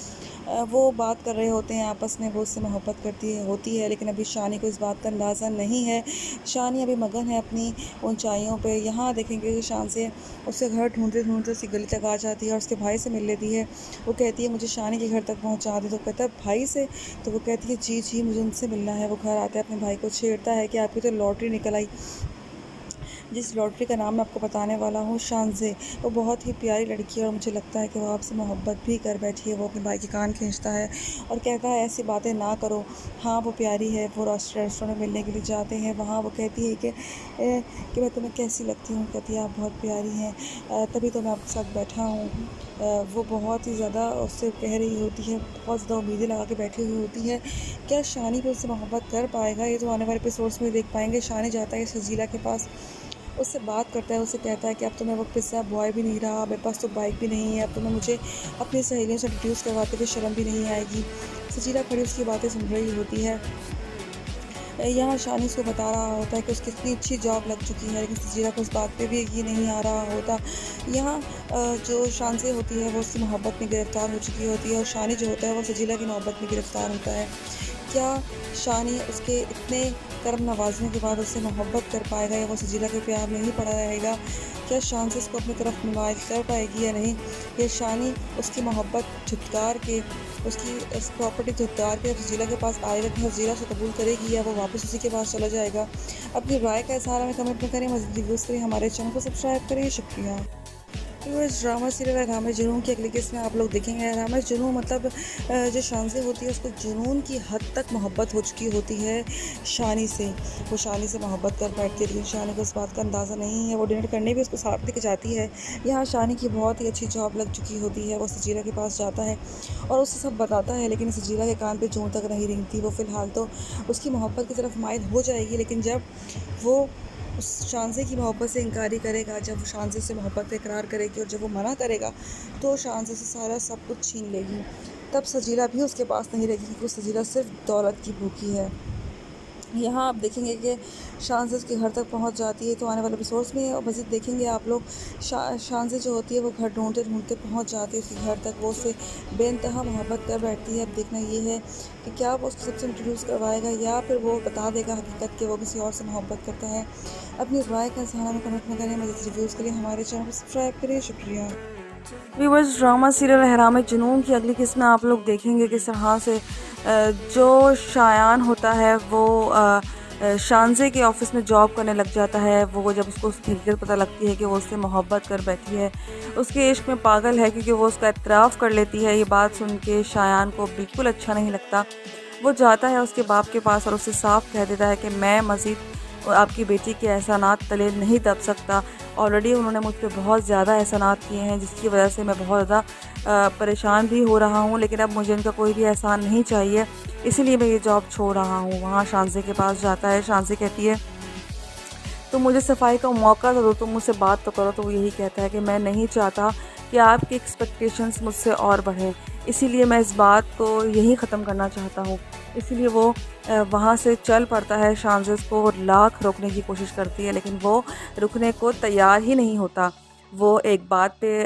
वो बात कर रहे होते हैं आपस में, वो उससे मोहब्बत होती है, लेकिन अभी शानी को इस बात का अंदाज़ा नहीं है। शानी अभी मगन है अपनी ऊंचाइयों पे। यहाँ देखेंगे कि शान से उसके घर ढूंढते ढूंढते उसकी गली तक आ जाती है और उसके भाई से मिल लेती है। वो कहती है मुझे शानी के घर तक पहुँचा दे। तो कहता है भाई से? तो वो कहती है जी जी मुझे उनसे मिलना है। वो घर आता है, अपने भाई को छेड़ता है कि आपकी तो लॉटरी निकल आई। जिस लॉटरी का नाम मैं आपको बताने वाला हूँ, शानज़े, वो बहुत ही प्यारी लड़की है और मुझे लगता है कि वो आपसे मोहब्बत भी कर बैठी है। वो अपने भाई के कान खींचता है और कहता है ऐसी बातें ना करो। हाँ वो प्यारी है। वो रेस्टोरेंट में मिलने के लिए जाते हैं। वहाँ वो कहती है कि मैं तुम्हें कैसी लगती हूँ? कहती है आप बहुत प्यारी हैं, तभी तो मैं आपके साथ बैठा हूँ। वो बहुत ही ज़्यादा उससे कह रही होती है, बहुत ज़्यादा उम्मीदें लगा के बैठी हुई होती है। क्या शानी भी उससे मोहब्बत कर पाएगा? ये तो आने वाले एपिसोड्स में देख पाएंगे। शानी जाता है सजीला के पास, उससे बात करता है, उससे कहता है कि अब तो मैं वो पिज़्ज़ा बॉय भी नहीं रहा, मेरे पास तो बाइक भी नहीं है, अब तो मैं मुझे अपनी सहेलियों से इंट्रोड्यूस करवाते हुए शर्म भी नहीं आएगी। सजीला खड़ी उसकी बातें सुन रही होती है। यहाँ शानी उसको बता रहा होता है कि उसकी इतनी अच्छी जॉब लग चुकी है, लेकिन सजीला को उस बात पे भी यकीन नहीं आ रहा होता। यहाँ जो शानज़े होती है वो उसकी मोहब्बत में गिरफ़्तार हो चुकी होती है और शानी जो होता है वो सजीला की मोहब्बत में गिरफ़्तार होता है। क्या शानी उसके इतने कर्म नवाजने के बाद उससे मोहब्बत कर पाएगा या वो सजीला के प्यार में ही पड़ा रहेगा? क्या शान से उसको अपनी तरफ मुमाइल कर पाएगी या नहीं? या शानी उसकी मोहब्बत झुटकार के, उसकी उस प्रॉपर्टी झुटकार के सजीला के पास आएगा कि सजीला से कबूल करेगी या वो वापस उसी के पास चला जाएगा? अपनी राय का इज़हार हमें कमेंट में करें। मज़ीद रिव्यूज़ करें, हमारे चैनल को सब्सक्राइब करें। शुक्रिया। तो इस ड्रामा सीरियल हंगामे जुनून की अगली किस्त में आप लोग देखेंगे। हंगामे जुनून मतलब जो शानज़े होती है उसको जुनून की हद तक मोहब्बत हो चुकी होती है शानी से। वो शानी से मोहब्बत कर बैठती है, लेकिन शानी को इस बात का अंदाज़ा नहीं है। वो डिनर करने भी उसको साथ लेके जाती है। यहाँ शानी की बहुत ही अच्छी जॉब लग चुकी होती है। वो सजीला के पास जाता है और उसे सब बताता है, लेकिन सजीला के कान पे जूं तक नहीं रेंगती। वो फ़िलहाल तो उसकी मोहब्बत की तरफ माइल हो जाएगी, लेकिन जब वो उस शानज़े की मोहब्बत से इनकारी करेगा, जब वो शानज़े से मोहब्बत का इकरार करेगी और जब वो मना करेगा तो शानज़े से सारा सब कुछ छीन लेगी। तब सजीला भी उसके पास नहीं रहेगी, क्योंकि सजीला सिर्फ दौलत की भूखी है। यहाँ आप देखेंगे कि शानज़े उसके घर तक पहुँच जाती है। तो आने वाले एपिसोड्स में मज़ीद देखेंगे आप लोग। शानज़े जो होती है वो घर ढूंढते ढूंढते पहुँच जाती है उसके घर तक। वो उससे बेइंतहा मोहब्बत कर बैठती है। अब देखना ये है कि क्या वो उसको सबसे इंट्रोड्यूस करवाएगा या फिर वो बता देगा हकीकत कि वो किसी और से मोहब्बत करता है। अपनी राय का इज़हार हमें कमेंट में करें। मज़ीद रिव्यूज़ के लिए हमारे चैनल को सब्सक्राइब करें। शुक्रिया। व्यूअर्स, ड्रामा सीरियल अहराम जुनून की अगली किस्त में आप लोग देखेंगे किस तरह से जो शायान होता है वो शानज़े के ऑफ़िस में जॉब करने लग जाता है। वो जब उसको उसकी हकीकत पता लगती है कि वो उससे मोहब्बत कर बैठी है, उसके इश्क में पागल है, क्योंकि वो उसका इतराफ़ कर लेती है। ये बात सुन के शायान को बिल्कुल अच्छा नहीं लगता। वो जाता है उसके बाप के पास और उससे साफ कह देता है कि मैं मज़ीद आपकी बेटी के एहसानात तले नहीं दब सकता। ऑलरेडी उन्होंने मुझ पर बहुत ज़्यादा एहसानात किए हैं, जिसकी वजह से मैं बहुत ज़्यादा परेशान भी हो रहा हूँ, लेकिन अब मुझे उनका कोई भी एहसान नहीं चाहिए, इसीलिए मैं ये जॉब छोड़ रहा हूँ। वहाँ शानज़े के पास जाता है। शानज़े कहती है तो मुझे सफाई का मौका तो दो, तुम मुझसे बात तो करो। तो वो यही कहता है कि मैं नहीं चाहता कि आपकी एक्सपेक्टेशंस मुझसे और बढ़ें, इसीलिए मैं इस बात को यहीं ख़त्म करना चाहता हूँ। इसीलिए वो वहाँ से चल पड़ता है। शानज़े को लाख रोकने की कोशिश करती है, लेकिन वो रुकने को तैयार ही नहीं होता। वो एक बात पे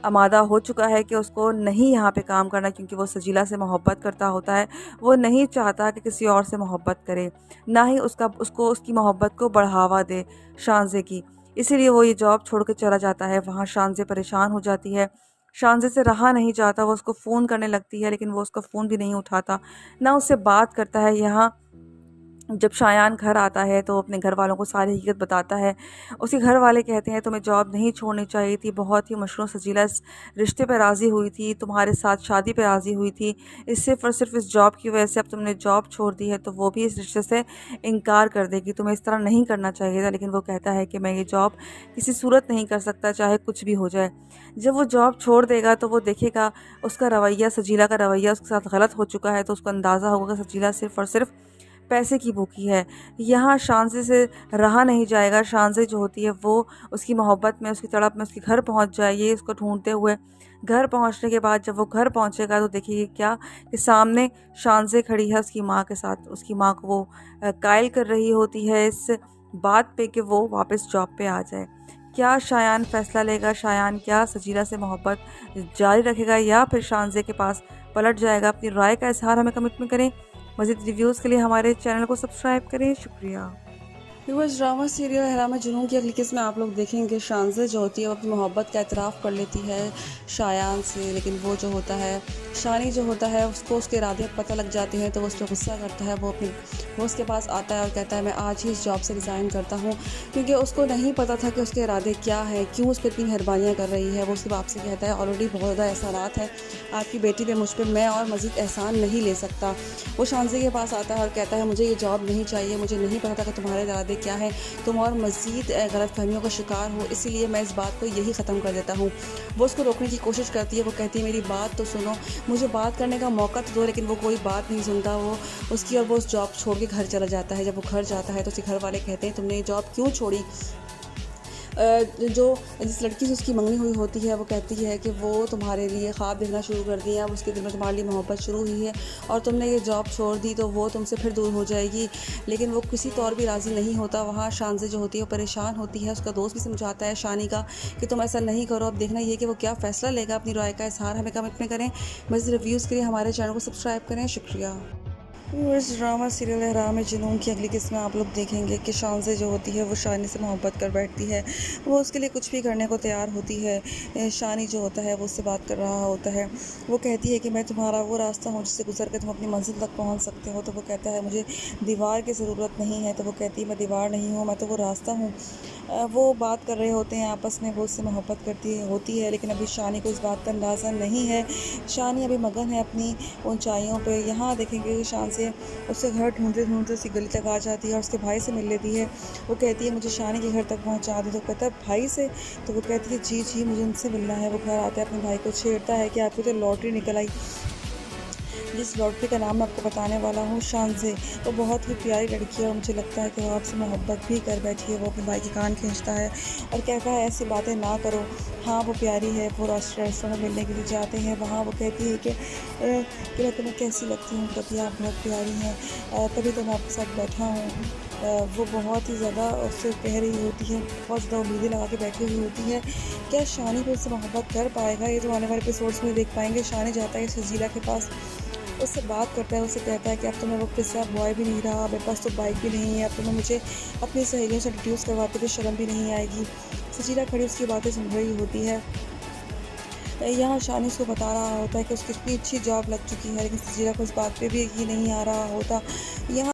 आमादा हो चुका है कि उसको नहीं यहाँ पे काम करना, क्योंकि वो सजीला से मोहब्बत करता होता है। वो नहीं चाहता कि किसी और से मोहब्बत करे, ना ही उसको उसकी मोहब्बत को बढ़ावा दे शानज़े की। इसीलिए वो ये जॉब छोड़ के चला जाता है। वहाँ शानज़े परेशान हो जाती है। शानज़े से रहा नहीं जाता। वो उसको फ़ोन करने लगती है, लेकिन वो उसका फ़ोन भी नहीं उठाता, ना उससे बात करता है। यहाँ जब शायान घर आता है तो अपने घर वालों को सारी हकीकत बताता है। उसके घर वाले कहते हैं तुम्हें जॉब नहीं छोड़नी चाहिए थी, बहुत ही मशरूम सजीला इस रिश्ते पे राज़ी हुई थी, तुम्हारे साथ शादी पे राज़ी हुई थी, इस सिर्फ़ और सिर्फ इस जॉब की वजह से अब तुमने जॉब छोड़ दी है तो वो भी इस रिश्ते से इनकार कर देगी। तुम्हें इस तरह नहीं करना चाहिए था। लेकिन वो कहता है कि मैं ये जॉब किसी सूरत नहीं कर सकता, चाहे कुछ भी हो जाए। जब वो जॉब छोड़ देगा तो वो देखेगा उसका रवैया, सजीला का रवैया उसके साथ गलत हो चुका है, तो उसको अंदाज़ा होगा कि सजीला सिर्फ़ और सिर्फ पैसे की भूखी है। यहाँ शानज़े से रहा नहीं जाएगा। शानज़े जो होती है वो उसकी मोहब्बत में, उसकी तड़प में उसके घर पहुँच जाए, ये उसको ढूंढते हुए। घर पहुँचने के बाद जब वो घर पहुँचेगा तो देखिए क्या कि सामने शानज़े खड़ी है उसकी माँ के साथ। उसकी माँ को वो कायल कर रही होती है इस बात पे कि वो वापस जॉब पे आ जाए। क्या शायान फ़ैसला लेगा? शायान क्या सजीला से मोहब्बत जारी रखेगा या फिर शानज़े के पास पलट जाएगा। अपनी राय का इजहार हमें कमेंट में करें। मज़ीद रिव्यूज़ के लिए हमारे चैनल को सब्सक्राइब करें। शुक्रिया। व्यूअर्स, ड्रामा सीरियल अहराम जुनून की अगली किस्त में आप लोग देखेंगे शानज़े जो होती है वो अपनी मोहब्बत का एतराफ़ कर लेती है शायान से, लेकिन वो जो होता है शानी जो होता है उसको उसके इरादे पता लग जाते हैं तो वो उस पर गुस्सा करता है। वो उसके पास आता है और कहता है मैं आज ही इस जॉब से रिज़ाइन करता हूँ, क्योंकि उसको नहीं पता था कि उसके इरादे क्या हैं, क्यों उस पर इतनी मेहरबानियाँ कर रही है। वो उसके बाप से कहता है ऑलरेडी बहुत ज़्यादा एहसानात है आपकी बेटी पे मुझ पर, मैं और मज़ीद एहसान नहीं ले सकता। वो शानज़े के पास आता है और कहता है मुझे ये जॉब नहीं चाहिए, मुझे नहीं पता था कि तुम्हारे इरादे क्या है, तुम और मज़ीद गलतफहमियों का शिकार हो, इसीलिए मैं इस बात को यही ख़त्म कर देता हूँ। वो उसको रोकने की कोशिश करती है। वो कहती है मेरी बात तो सुनो, मुझे बात करने का मौका तो दो, लेकिन वो कोई बात नहीं सुनता वो उसकी, और वो उस जॉब छोड़ के घर चला जाता है। जब वो घर जाता है तो उसके घर वाले कहते हैं तुमने ये जॉब क्यों छोड़ी। जो जिस लड़की से उसकी मंगनी हुई होती है वो कहती है कि वो तुम्हारे लिए ख्वाब देखना शुरू कर दिए, अब उसके दिल में तुम्हारे लिए मोहब्बत शुरू हुई है और तुमने ये जॉब छोड़ दी तो वो तुमसे फिर दूर हो जाएगी। लेकिन वो किसी तौर भी राज़ी नहीं होता। वहाँ शानज़े जो होती है वो परेशान होती है। उसका दोस्त भी समझाता है शानी का कि तुम ऐसा नहीं करो। अब देखना ये कि वो क्या फ़ैसला लेगा। अपनी राय का इजहार हमें कमेंट में करें। मज़ीद रिव्यूज़ के लिए हमारे चैनल को सब्सक्राइब करें। शुक्रिया। इस ड्रामा सीरियल अहराम जुनून की अगली किस्त में आप लोग देखेंगे कि शानज़े जो होती है वो शानी से मोहब्बत कर बैठती है। वो उसके लिए कुछ भी करने को तैयार होती है। शानी जो होता है वो उससे बात कर रहा होता है। वो कहती है कि मैं तुम्हारा वो रास्ता हूँ जिससे गुजर कर तुम अपनी मंजिल तक पहुँच सकते हो। तो वो कहता है मुझे दीवार की ज़रूरत नहीं है। तो वो कहती है मैं दीवार नहीं हूँ, मैं तो वो रास्ता हूँ। वो बात कर रहे होते हैं आपस में, वो उससे मोहब्बत होती है, लेकिन अभी शानी को इस बात का अंदाज़ा नहीं है। शानी अभी मगन है अपनी ऊंचाइयों पे। यहाँ देखेंगे कि शान से उससे घर ढूंढते ढूंढते उसकी गली तक आ जाती है और उसके भाई से मिल लेती है। वो कहती है मुझे शानी के घर तक पहुँचा दे। तो कहता है भाई से? तो वो कहती है जी जी मुझे उनसे मिलना है। वो घर आता है, अपने भाई को छेड़ता है कि आपकी तो लॉटरी निकल आई। जिस लॉटरी का नाम मैं आपको बताने वाला हूँ शानज़े, वो बहुत ही प्यारी लड़की है और मुझे लगता है कि वो आपसे मोहब्बत भी कर बैठी है। वो अपने भाई के कान खींचता है और कहता है ऐसी बातें ना करो। हाँ वो प्यारी है। वो रेस्टोरेंट में मिलने के लिए जाते हैं। वहाँ वो कहती है कि मैं तुम्हें कैसी लगती हूँ? कहती आप बहुत प्यारी हैं, तभी तो मैं आपके साथ बैठा हूँ। वो बहुत ही ज़्यादा उससे कह रही होती है, बहुत ज़्यादा उम्मीदें लगा के बैठी हुई होती है। क्या शानी को उससे मोहब्बत कर पाएगा? ये तो आने वाले एपिसोड्स में देख पाएंगे। शानी जाता है सजीला के पास, उससे बात करता है। उससे कहता है कि अब तो मैं वो किस्सा बॉय भी नहीं रहा, मेरे पास तो बाइक भी नहीं है, अब तो मैं मुझे अपनी सहेलियों से इंट्रोड्यूस करवाते हुए शर्म भी नहीं आएगी। सजीला खड़ी उसकी बातें सुन रही होती है। यहाँ शानी उसको बता रहा होता है कि उसकी इतनी अच्छी जॉब लग चुकी है, लेकिन सजीला को इस बात पे भी यकीन नहीं आ रहा होता। यहाँ